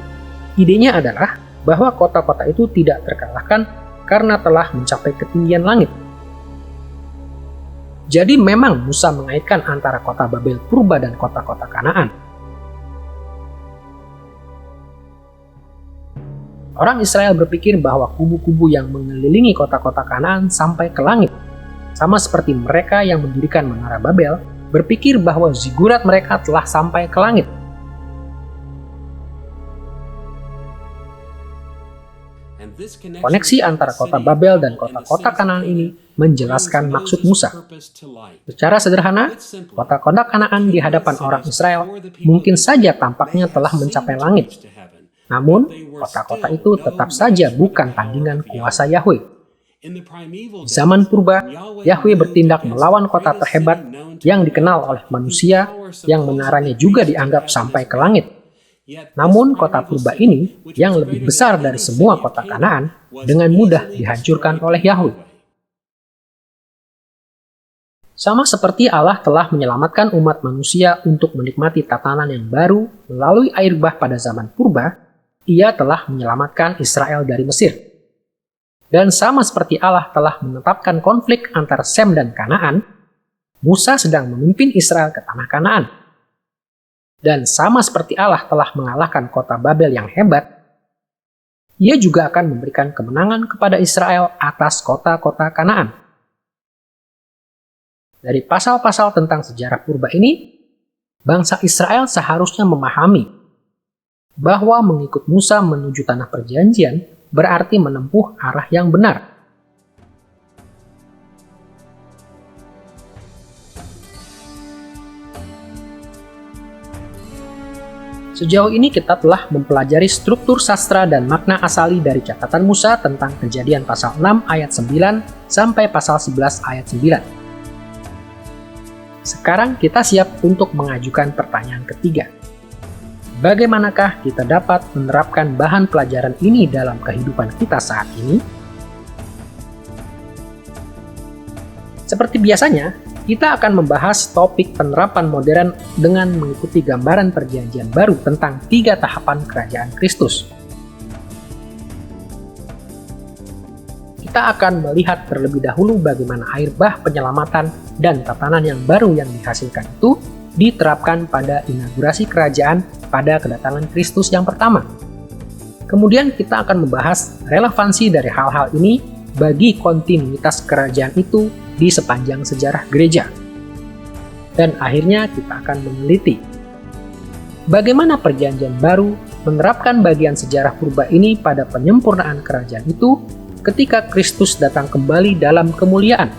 idenya adalah bahwa kota-kota itu tidak terkalahkan karena telah mencapai ketinggian langit. Jadi memang Musa mengaitkan antara kota Babel purba dan kota-kota Kanaan. Orang Israel berpikir bahwa kubu-kubu yang mengelilingi kota-kota Kanaan sampai ke langit. Sama seperti mereka yang mendirikan Menara Babel, berpikir bahwa zigurat mereka telah sampai ke langit. Koneksi antara kota Babel dan kota-kota Kanaan ini menjelaskan maksud Musa. Secara sederhana, kota-kota Kanaan di hadapan orang Israel mungkin saja tampaknya telah mencapai langit. Namun, kota-kota itu tetap saja bukan tandingan kuasa Yahweh. Di zaman purba, Yahweh bertindak melawan kota terhebat yang dikenal oleh manusia yang menaranya juga dianggap sampai ke langit. Namun kota purba ini, yang lebih besar dari semua kota Kanaan, dengan mudah dihancurkan oleh Yahweh. Sama seperti Allah telah menyelamatkan umat manusia untuk menikmati tatanan yang baru melalui air bah pada zaman purba, Ia telah menyelamatkan Israel dari Mesir. Dan sama seperti Allah telah menetapkan konflik antara Sem dan Kanaan, Musa sedang memimpin Israel ke tanah Kanaan. Dan sama seperti Allah telah mengalahkan kota Babel yang hebat, Ia juga akan memberikan kemenangan kepada Israel atas kota-kota Kanaan. Dari pasal-pasal tentang sejarah purba ini, bangsa Israel seharusnya memahami bahwa mengikut Musa menuju tanah perjanjian berarti menempuh arah yang benar. Sejauh ini kita telah mempelajari struktur sastra dan makna asali dari catatan Musa tentang Kejadian pasal 6 ayat 9 sampai pasal 11 ayat 9. Sekarang kita siap untuk mengajukan pertanyaan ketiga. Bagaimanakah kita dapat menerapkan bahan pelajaran ini dalam kehidupan kita saat ini? Seperti biasanya, kita akan membahas topik penerapan modern dengan mengikuti gambaran perjanjian baru tentang 3 tahapan kerajaan Kristus. Kita akan melihat terlebih dahulu bagaimana air bah penyelamatan dan tatanan yang baru yang dihasilkan itu diterapkan pada inaugurasi kerajaan pada kedatangan Kristus yang pertama. Kemudian kita akan membahas relevansi dari hal-hal ini bagi kontinuitas kerajaan itu di sepanjang sejarah gereja. Dan akhirnya kita akan meneliti bagaimana perjanjian baru menerapkan bagian sejarah purba ini pada penyempurnaan kerajaan itu ketika Kristus datang kembali dalam kemuliaan.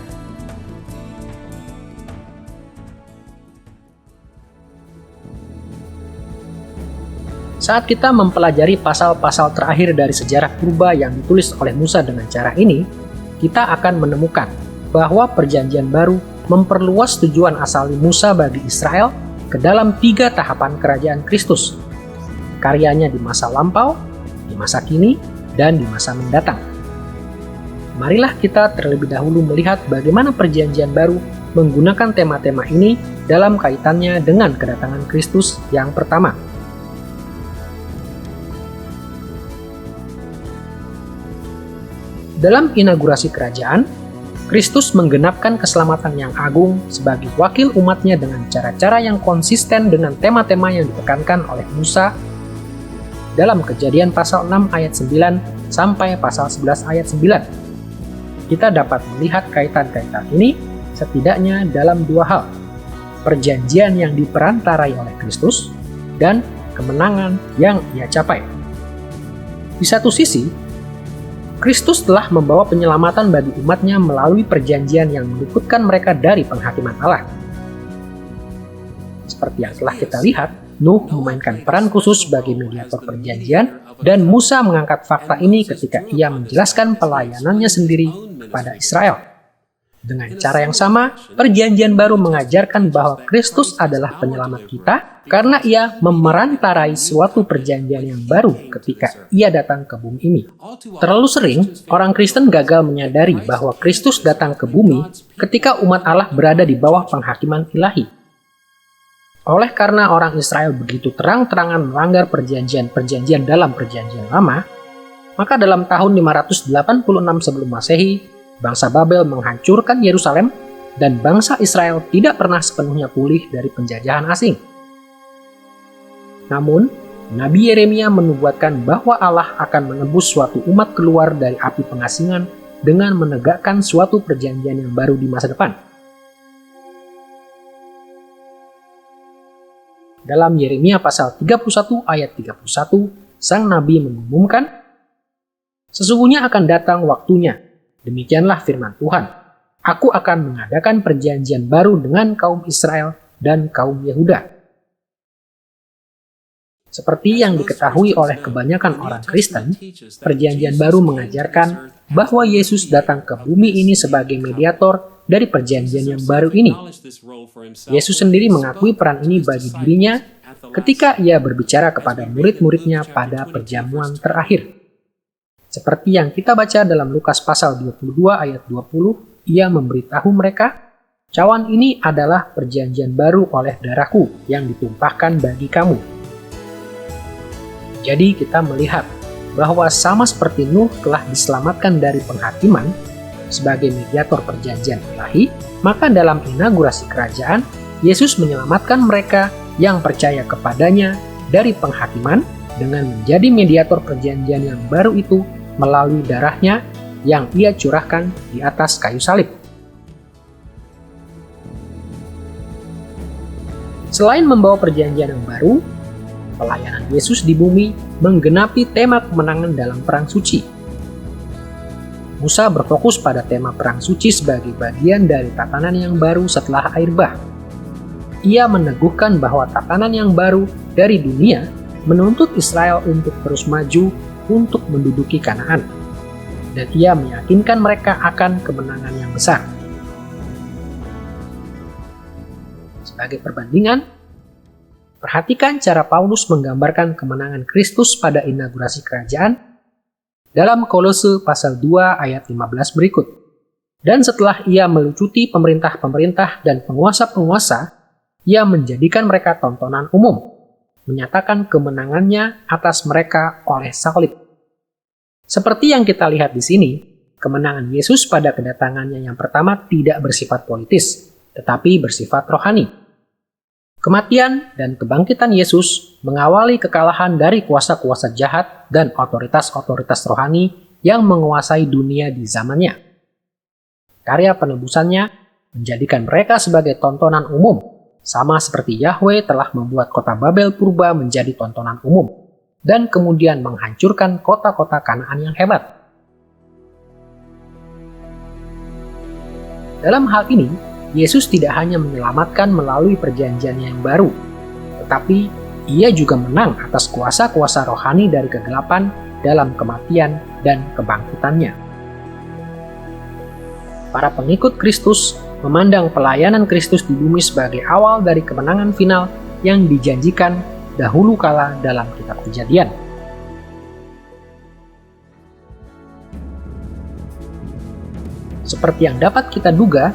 Saat kita mempelajari pasal-pasal terakhir dari sejarah purba yang ditulis oleh Musa dengan cara ini, kita akan menemukan bahwa perjanjian baru memperluas tujuan asali Musa bagi Israel ke dalam 3 tahapan kerajaan Kristus. Karyanya di masa lampau, di masa kini, dan di masa mendatang. Marilah kita terlebih dahulu melihat bagaimana perjanjian baru menggunakan tema-tema ini dalam kaitannya dengan kedatangan Kristus yang pertama. Dalam inaugurasi kerajaan, Kristus menggenapkan keselamatan yang agung sebagai wakil umatnya dengan cara-cara yang konsisten dengan tema-tema yang ditekankan oleh Musa dalam Kejadian pasal 6 ayat 9 sampai pasal 11 ayat 9. Kita dapat melihat kaitan-kaitan ini setidaknya dalam 2 hal: perjanjian yang diperantarai oleh Kristus dan kemenangan yang Ia capai. Di satu sisi, Kristus telah membawa penyelamatan bagi umatnya melalui perjanjian yang meluputkan mereka dari penghakiman Allah. Seperti yang telah kita lihat, Nuh memainkan peran khusus sebagai mediator perjanjian, dan Musa mengangkat fakta ini ketika ia menjelaskan pelayanannya sendiri kepada Israel. Dengan cara yang sama, perjanjian baru mengajarkan bahwa Kristus adalah penyelamat kita karena Ia memerantarai suatu perjanjian yang baru ketika Ia datang ke bumi ini. Terlalu sering, orang Kristen gagal menyadari bahwa Kristus datang ke bumi ketika umat Allah berada di bawah penghakiman ilahi. Oleh karena orang Israel begitu terang-terangan melanggar perjanjian-perjanjian dalam perjanjian lama, Maka dalam tahun 586 sebelum Masehi, bangsa Babel menghancurkan Yerusalem dan bangsa Israel tidak pernah sepenuhnya pulih dari penjajahan asing. Namun, Nabi Yeremia menubuatkan bahwa Allah akan menebus suatu umat keluar dari api pengasingan dengan menegakkan suatu perjanjian yang baru di masa depan. Dalam Yeremia pasal 31 ayat 31, sang nabi mengumumkan, "Sesungguhnya akan datang waktunya, demikianlah firman Tuhan, Aku akan mengadakan perjanjian baru dengan kaum Israel dan kaum Yehuda." Seperti yang diketahui oleh kebanyakan orang Kristen, perjanjian baru mengajarkan bahwa Yesus datang ke bumi ini sebagai mediator dari perjanjian yang baru ini. Yesus sendiri mengakui peran ini bagi dirinya ketika ia berbicara kepada murid-muridnya pada perjamuan terakhir. Seperti yang kita baca dalam Lukas pasal 22 ayat 20, ia memberitahu mereka, "Cawan ini adalah perjanjian baru oleh darahku yang ditumpahkan bagi kamu." Jadi kita melihat bahwa sama seperti Nuh telah diselamatkan dari penghakiman sebagai mediator perjanjian ilahi, maka dalam inaugurasi kerajaan, Yesus menyelamatkan mereka yang percaya kepadanya dari penghakiman dengan menjadi mediator perjanjian yang baru itu melalui darahnya yang ia curahkan di atas kayu salib. Selain membawa perjanjian yang baru, pelayanan Yesus di bumi menggenapi tema kemenangan dalam perang suci. Musa berfokus pada tema perang suci sebagai bagian dari tatanan yang baru setelah air bah. Ia meneguhkan bahwa tatanan yang baru dari dunia menuntut Israel untuk terus maju untuk menduduki Kanaan, dan ia meyakinkan mereka akan kemenangan yang besar. Sebagai perbandingan, perhatikan cara Paulus menggambarkan kemenangan Kristus pada inaugurasi kerajaan dalam Kolose pasal 2 ayat 15 berikut. Dan setelah ia melucuti pemerintah-pemerintah dan penguasa-penguasa, ia menjadikan mereka tontonan umum, menyatakan kemenangannya atas mereka oleh salib. Seperti yang kita lihat di sini, kemenangan Yesus pada kedatangannya yang pertama tidak bersifat politis, tetapi bersifat rohani. Kematian dan kebangkitan Yesus mengawali kekalahan dari kuasa-kuasa jahat dan otoritas-otoritas rohani yang menguasai dunia di zamannya. Karya penebusannya menjadikan mereka sebagai tontonan umum, sama seperti Yahweh telah membuat kota Babel purba menjadi tontonan umum, dan kemudian menghancurkan kota-kota Kanaan yang hebat. Dalam hal ini, Yesus tidak hanya menyelamatkan melalui perjanjian yang baru, tetapi ia juga menang atas kuasa-kuasa rohani dari kegelapan dalam kematian dan kebangkitannya. Para pengikut Kristus memandang pelayanan Kristus di bumi sebagai awal dari kemenangan final yang dijanjikan dahulu kala dalam kitab Kejadian. Seperti yang dapat kita duga,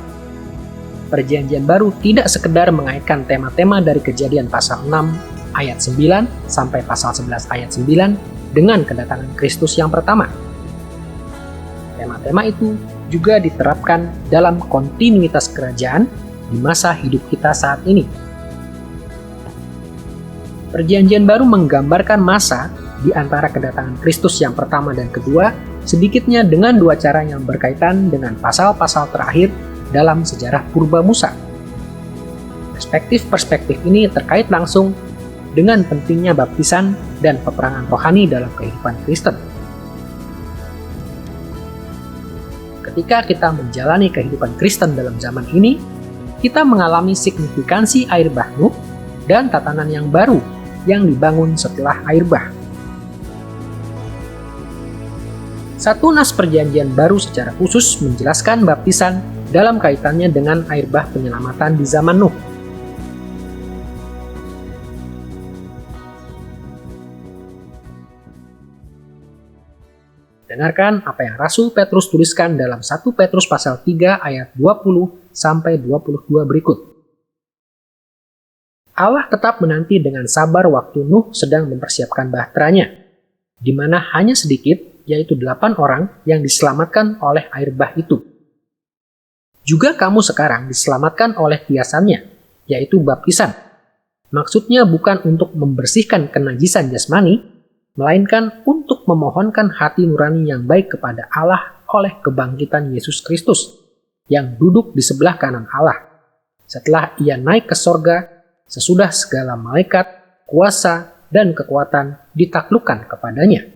Perjanjian Baru tidak sekedar mengaitkan tema-tema dari Kejadian pasal 6 ayat 9 sampai pasal 11 ayat 9 dengan kedatangan Kristus yang pertama. Tema-tema itu juga diterapkan dalam kontinuitas kerajaan di masa hidup kita saat ini. Perjanjian Baru menggambarkan masa di antara kedatangan Kristus yang pertama dan kedua, sedikitnya dengan dua cara yang berkaitan dengan pasal-pasal terakhir dalam sejarah purba Musa. Perspektif-perspektif ini terkait langsung dengan pentingnya baptisan dan peperangan rohani dalam kehidupan Kristen. Ketika kita menjalani kehidupan Kristen dalam zaman ini, kita mengalami signifikansi air bah Nuh dan tatanan yang baru yang dibangun setelah air bah. Satu nas perjanjian baru secara khusus menjelaskan baptisan dalam kaitannya dengan air bah penyelamatan di zaman Nuh. Dengarkan apa yang Rasul Petrus tuliskan dalam 1 Petrus pasal 3 ayat 20 sampai 22 berikut. Allah tetap menanti dengan sabar waktu Nuh sedang mempersiapkan bahteranya, di mana hanya sedikit yaitu 8 orang yang diselamatkan oleh air bah itu. Juga kamu sekarang diselamatkan oleh kiasannya, yaitu baptisan. Maksudnya bukan untuk membersihkan kenajisan jasmani, melainkan untuk memohonkan hati nurani yang baik kepada Allah oleh kebangkitan Yesus Kristus, yang duduk di sebelah kanan Allah, setelah ia naik ke sorga, sesudah segala malaikat, kuasa, dan kekuatan ditaklukkan kepadanya.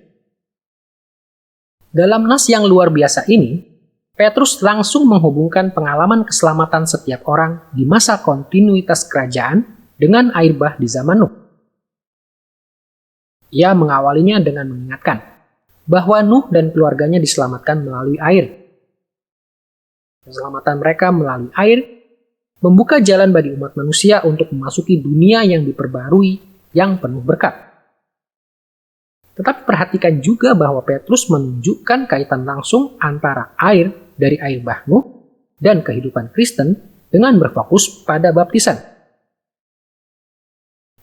Dalam nas yang luar biasa ini, Petrus langsung menghubungkan pengalaman keselamatan setiap orang di masa kontinuitas kerajaan dengan air bah di zaman Nuh. Ia mengawalinya dengan mengingatkan bahwa Nuh dan keluarganya diselamatkan melalui air. Keselamatan mereka melalui air membuka jalan bagi umat manusia untuk memasuki dunia yang diperbarui yang penuh berkat. Tetapi perhatikan juga bahwa Petrus menunjukkan kaitan langsung antara air dari air bah Nuh dan kehidupan Kristen dengan berfokus pada baptisan.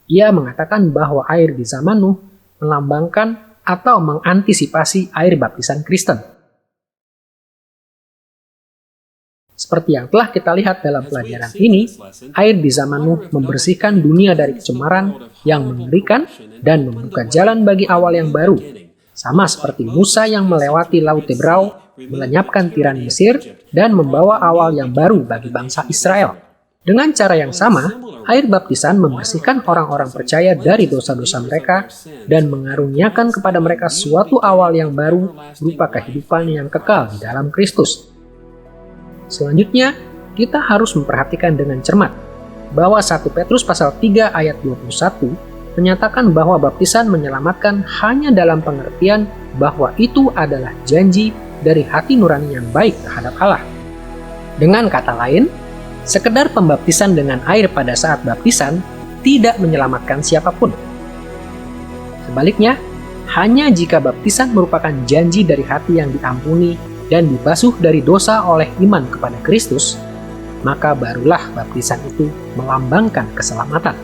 Ia mengatakan bahwa air di zaman Nuh melambangkan atau mengantisipasi air baptisan Kristen. Seperti yang telah kita lihat dalam pelajaran ini, air di zaman Nuh membersihkan dunia dari kecemaran yang mengerikan dan membuka jalan bagi awal yang baru. Sama seperti Musa yang melewati Laut Tebrau, melenyapkan tiran Mesir, dan membawa awal yang baru bagi bangsa Israel. Dengan cara yang sama, air baptisan membersihkan orang-orang percaya dari dosa-dosa mereka dan mengaruniakan kepada mereka suatu awal yang baru berupa kehidupan yang kekal di dalam Kristus. Selanjutnya, kita harus memperhatikan dengan cermat bahwa 1 Petrus pasal 3 ayat 21 menyatakan bahwa baptisan menyelamatkan hanya dalam pengertian bahwa itu adalah janji dari hati nurani yang baik terhadap Allah. Dengan kata lain, sekedar pembaptisan dengan air pada saat baptisan tidak menyelamatkan siapapun. Sebaliknya, hanya jika baptisan merupakan janji dari hati yang diampuni dan dibasuh dari dosa oleh iman kepada Kristus, maka barulah baptisan itu melambangkan keselamatan.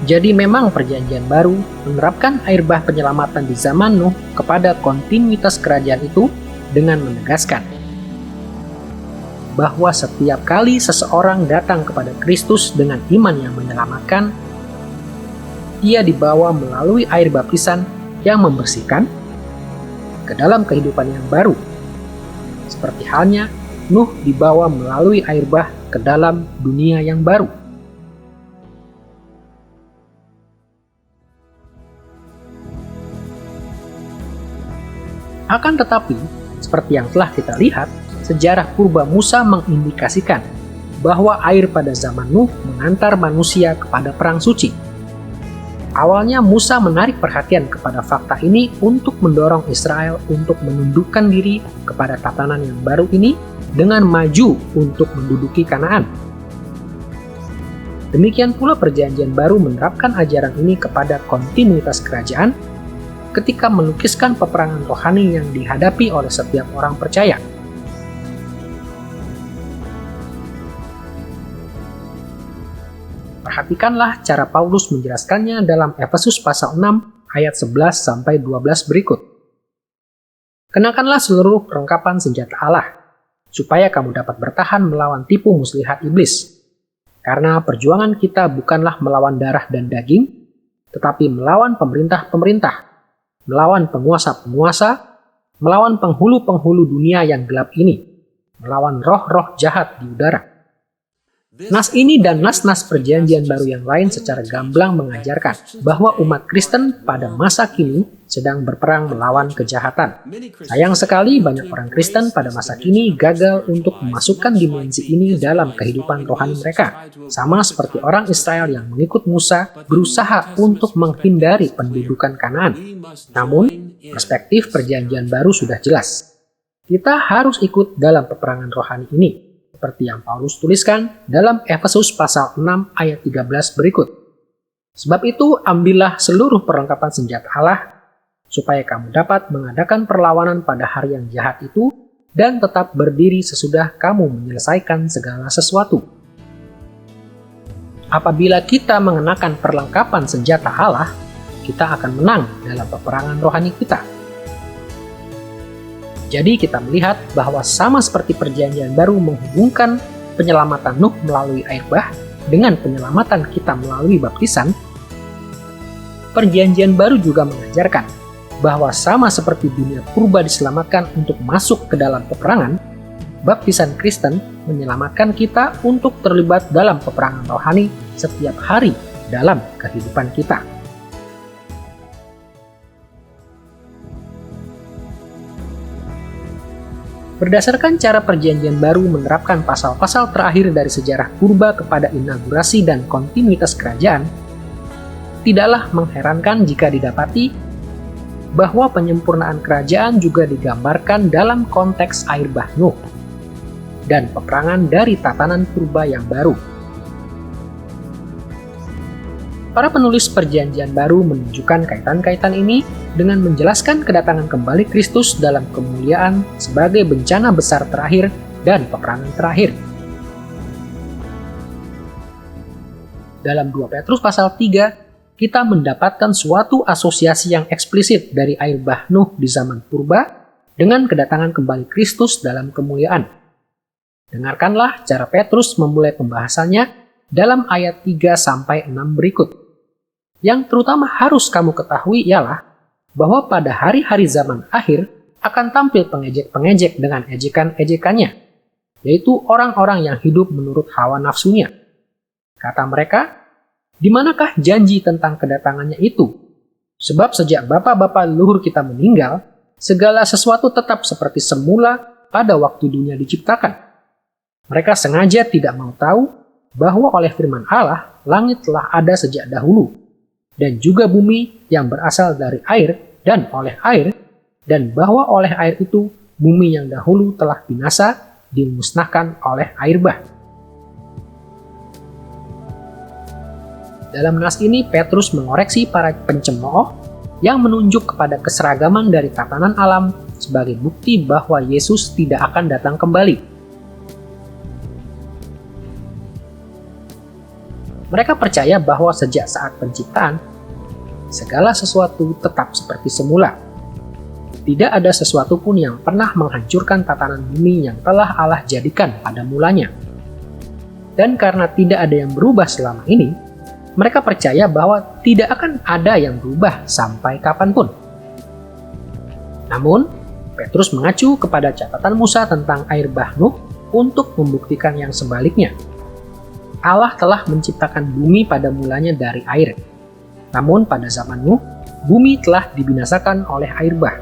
Jadi memang perjanjian baru menerapkan air bah penyelamatan di zaman Nuh kepada kontinuitas kerajaan itu dengan menegaskan bahwa setiap kali seseorang datang kepada Kristus dengan iman yang menyelamatkan, ia dibawa melalui air baptisan yang membersihkan ke dalam kehidupan yang baru. Seperti halnya Nuh dibawa melalui air bah ke dalam dunia yang baru. Akan tetapi, seperti yang telah kita lihat, sejarah purba Musa mengindikasikan bahwa air pada zaman Nuh mengantar manusia kepada perang suci. Awalnya Musa menarik perhatian kepada fakta ini untuk mendorong Israel untuk menundukkan diri kepada tatanan yang baru ini dengan maju untuk menduduki Kanaan. Demikian pula perjanjian baru menerapkan ajaran ini kepada kontinuitas kerajaan ketika melukiskan peperangan rohani yang dihadapi oleh setiap orang percaya. Perhatikanlah cara Paulus menjelaskannya dalam Efesus pasal 6 ayat 11-12 berikut. Kenakanlah seluruh perlengkapan senjata Allah, supaya kamu dapat bertahan melawan tipu muslihat iblis. Karena perjuangan kita bukanlah melawan darah dan daging, tetapi melawan pemerintah-pemerintah, melawan penguasa-penguasa, melawan penghulu-penghulu dunia yang gelap ini, melawan roh-roh jahat di udara. Nas ini dan nas-nas perjanjian baru yang lain secara gamblang mengajarkan bahwa umat Kristen pada masa kini sedang berperang melawan kejahatan. Sayang sekali banyak orang Kristen pada masa kini gagal untuk memasukkan dimensi ini dalam kehidupan rohani mereka. Sama seperti orang Israel yang mengikut Musa berusaha untuk menghindari pendudukan Kanaan. Namun, perspektif perjanjian baru sudah jelas. Kita harus ikut dalam peperangan rohani ini, seperti yang Paulus tuliskan dalam Efesus pasal 6 ayat 13 berikut. Sebab itu, ambillah seluruh perlengkapan senjata Allah, supaya kamu dapat mengadakan perlawanan pada hari yang jahat itu, dan tetap berdiri sesudah kamu menyelesaikan segala sesuatu. Apabila kita mengenakan perlengkapan senjata Allah, kita akan menang dalam peperangan rohani kita. Jadi kita melihat bahwa sama seperti perjanjian baru menghubungkan penyelamatan Nuh melalui air bah dengan penyelamatan kita melalui baptisan, perjanjian baru juga mengajarkan bahwa sama seperti dunia purba diselamatkan untuk masuk ke dalam peperangan, baptisan Kristen menyelamatkan kita untuk terlibat dalam peperangan rohani setiap hari dalam kehidupan kita. Berdasarkan cara perjanjian baru menerapkan pasal-pasal terakhir dari sejarah purba kepada inaugurasi dan kontinuitas kerajaan, tidaklah mengherankan jika didapati bahwa penyempurnaan kerajaan juga digambarkan dalam konteks air bah Nuh dan peperangan dari tatanan purba yang baru. Para penulis perjanjian baru menunjukkan kaitan-kaitan ini dengan menjelaskan kedatangan kembali Kristus dalam kemuliaan sebagai bencana besar terakhir dan peperangan terakhir. Dalam 2 Petrus pasal 3, kita mendapatkan suatu asosiasi yang eksplisit dari air bah Nuh di zaman purba dengan kedatangan kembali Kristus dalam kemuliaan. Dengarkanlah cara Petrus memulai pembahasannya dalam ayat 3-6 berikut. Yang terutama harus kamu ketahui ialah bahwa pada hari-hari zaman akhir akan tampil pengejek-pengejek dengan ejekan-ejekannya, yaitu orang-orang yang hidup menurut hawa nafsunya. Kata mereka, di manakah janji tentang kedatangannya itu? Sebab sejak bapa-bapa leluhur kita meninggal, segala sesuatu tetap seperti semula pada waktu dunia diciptakan. Mereka sengaja tidak mau tahu bahwa oleh firman Allah, langit telah ada sejak dahulu, dan juga bumi yang berasal dari air dan oleh air, dan bahwa oleh air itu bumi yang dahulu telah binasa dimusnahkan oleh air bah. Dalam nas ini, Petrus mengoreksi para pencemooh yang menunjuk kepada keseragaman dari tatanan alam sebagai bukti bahwa Yesus tidak akan datang kembali. Mereka percaya bahwa sejak saat penciptaan, segala sesuatu tetap seperti semula. Tidak ada sesuatu pun yang pernah menghancurkan tatanan bumi yang telah Allah jadikan pada mulanya. Dan karena tidak ada yang berubah selama ini, mereka percaya bahwa tidak akan ada yang berubah sampai kapanpun. Namun, Petrus mengacu kepada catatan Musa tentang air bah Nuh untuk membuktikan yang sebaliknya. Allah telah menciptakan bumi pada mulanya dari air. Namun pada zaman Nuh, bumi telah dibinasakan oleh air bah.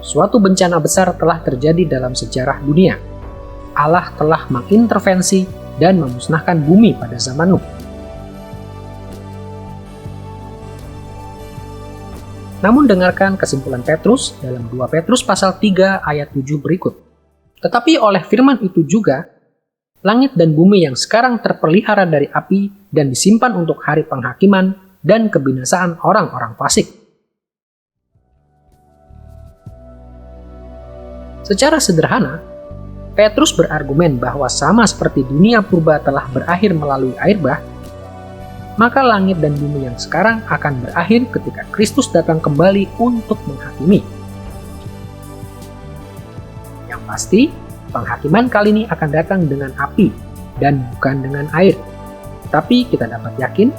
Suatu bencana besar telah terjadi dalam sejarah dunia. Allah telah mengintervensi dan memusnahkan bumi pada zaman Nuh. Namun dengarkan kesimpulan Petrus dalam 2 Petrus pasal 3 ayat 7 berikut. Tetapi oleh firman itu juga, langit dan bumi yang sekarang terpelihara dari api dan disimpan untuk hari penghakiman dan kebinasaan orang-orang fasik. Secara sederhana, Petrus berargumen bahwa sama seperti dunia purba telah berakhir melalui air bah, maka langit dan bumi yang sekarang akan berakhir ketika Kristus datang kembali untuk menghakimi. Yang pasti, penghakiman kali ini akan datang dengan api dan bukan dengan air. Tapi kita dapat yakin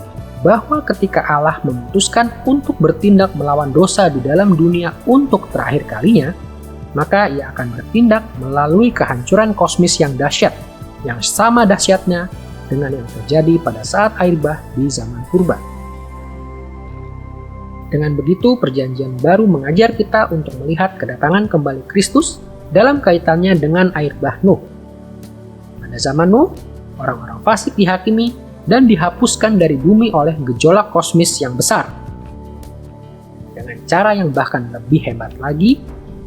bahwa ketika Allah memutuskan untuk bertindak melawan dosa di dalam dunia untuk terakhir kalinya, maka Ia akan bertindak melalui kehancuran kosmis yang dahsyat, yang sama dahsyatnya dengan yang terjadi pada saat air bah di zaman purba. Dengan begitu, perjanjian baru mengajar kita untuk melihat kedatangan kembali Kristus dalam kaitannya dengan air bah Nuh. Pada zaman Nuh, orang-orang fasik dihakimi dan dihapuskan dari bumi oleh gejolak kosmis yang besar. Dengan cara yang bahkan lebih hebat lagi,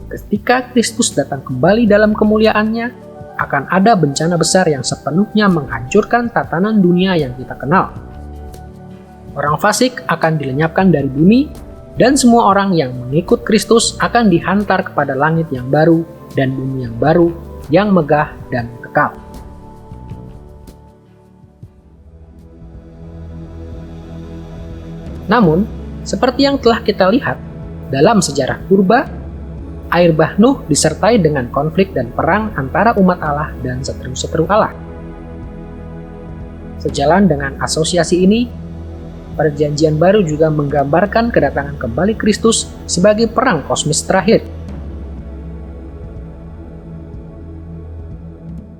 ketika Kristus datang kembali dalam kemuliaannya, akan ada bencana besar yang sepenuhnya menghancurkan tatanan dunia yang kita kenal. Orang fasik akan dilenyapkan dari bumi, dan semua orang yang mengikut Kristus akan dihantar kepada langit yang baru dan bumi yang baru, yang megah dan kekal. Namun, Seperti yang telah kita lihat dalam sejarah purba, air bah Nuh disertai dengan konflik dan perang antara umat Allah dan seteru-seteru Allah. Sejalan dengan asosiasi ini, Perjanjian Baru juga menggambarkan kedatangan kembali Kristus sebagai perang kosmis terakhir.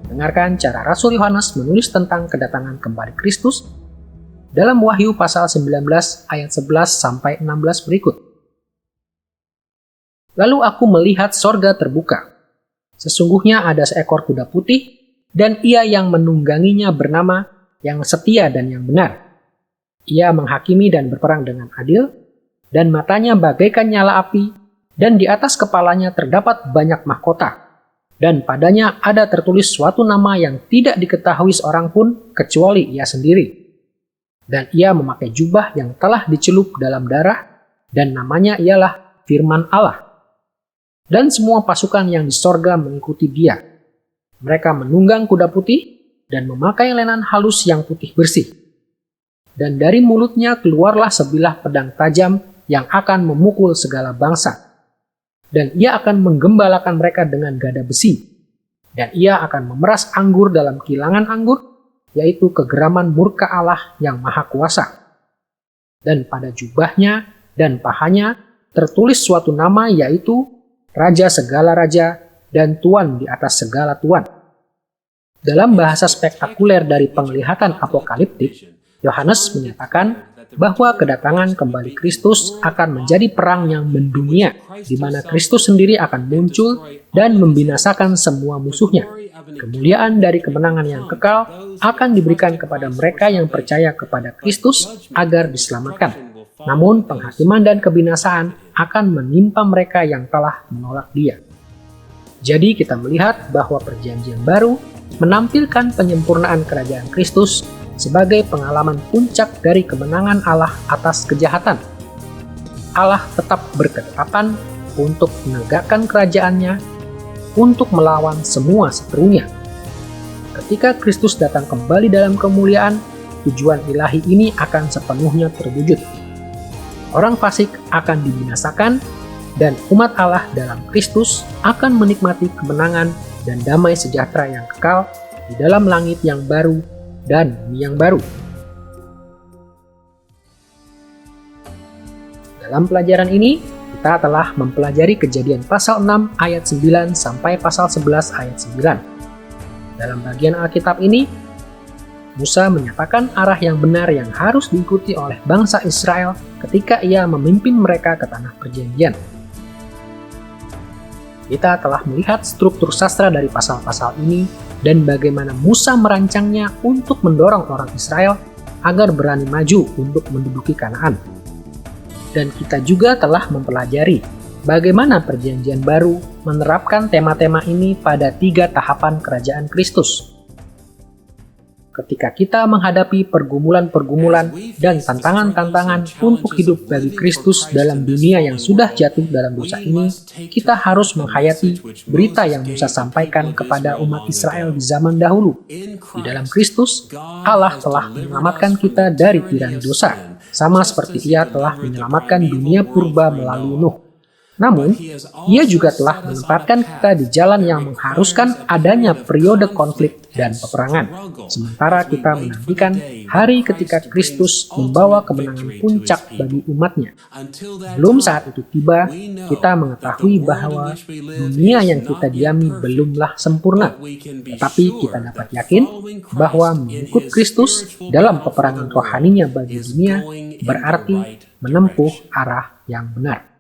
Dengarkan cara Rasul Yohanes menulis tentang kedatangan kembali Kristus dalam Wahyu pasal 19 ayat 11 sampai 16 berikut. Lalu aku melihat sorga terbuka. Sesungguhnya ada seekor kuda putih, dan ia yang menungganginya bernama yang setia dan yang benar. Ia menghakimi dan berperang dengan adil, dan matanya bagaikan nyala api, dan di atas kepalanya terdapat banyak mahkota. Dan padanya ada tertulis suatu nama yang tidak diketahui seorang pun kecuali ia sendiri. Dan ia memakai jubah yang telah dicelup dalam darah, dan namanya ialah Firman Allah. Dan semua pasukan yang di sorga mengikuti dia. Mereka menunggang kuda putih, dan memakai lenan halus yang putih bersih. Dan dari mulutnya keluarlah sebilah pedang tajam yang akan memukul segala bangsa. Dan ia akan menggembalakan mereka dengan gada besi. Dan ia akan memeras anggur dalam kilangan anggur, yaitu kegeraman murka Allah yang maha kuasa. Dan pada jubahnya dan pahanya tertulis suatu nama, yaitu Raja segala Raja dan Tuan di atas segala Tuan. Dalam bahasa spektakuler dari penglihatan apokaliptik, Yohanes menyatakan bahwa kedatangan kembali Kristus akan menjadi perang yang mendunia, di mana Kristus sendiri akan muncul dan membinasakan semua musuhnya. Kemuliaan dari kemenangan yang kekal akan diberikan kepada mereka yang percaya kepada Kristus agar diselamatkan. Namun penghakiman dan kebinasaan akan menimpa mereka yang telah menolak Dia. Jadi kita melihat bahwa Perjanjian Baru menampilkan penyempurnaan kerajaan Kristus sebagai pengalaman puncak dari kemenangan Allah atas kejahatan. Allah tetap berketetapan untuk menegakkan kerajaannya, untuk melawan semua seterunya. Ketika Kristus datang kembali dalam kemuliaan, tujuan ilahi ini akan sepenuhnya terwujud. Orang fasik akan dibinasakan, dan umat Allah dalam Kristus akan menikmati kemenangan dan damai sejahtera yang kekal di dalam langit yang baru dan bumi yang baru. Dalam pelajaran ini, kita telah mempelajari Kejadian pasal 6 ayat 9 sampai pasal 11 ayat 9. Dalam bagian Alkitab ini, Musa menyatakan arah yang benar yang harus diikuti oleh bangsa Israel ketika ia memimpin mereka ke tanah perjanjian. Kita telah melihat struktur sastra dari pasal-pasal ini dan bagaimana Musa merancangnya untuk mendorong orang Israel agar berani maju untuk menduduki Kanaan. Dan kita juga telah mempelajari bagaimana Perjanjian Baru menerapkan tema-tema ini pada 3 tahapan kerajaan Kristus. Ketika kita menghadapi pergumulan-pergumulan dan tantangan-tantangan untuk hidup bagi Kristus dalam dunia yang sudah jatuh dalam dosa ini, kita harus menghayati berita yang Musa sampaikan kepada umat Israel di zaman dahulu. Di dalam Kristus, Allah telah menyelamatkan kita dari tirani dosa, sama seperti Ia telah menyelamatkan dunia purba melalui Nuh. Namun, Ia juga telah menempatkan kita di jalan yang mengharuskan adanya periode konflik dan peperangan, sementara kita menantikan hari ketika Kristus membawa kemenangan puncak bagi umatnya. Belum saat itu tiba, kita mengetahui bahwa dunia yang kita diami belumlah sempurna, tetapi kita dapat yakin bahwa mengikut Kristus dalam peperangan rohaninya bagi dunia berarti menempuh arah yang benar.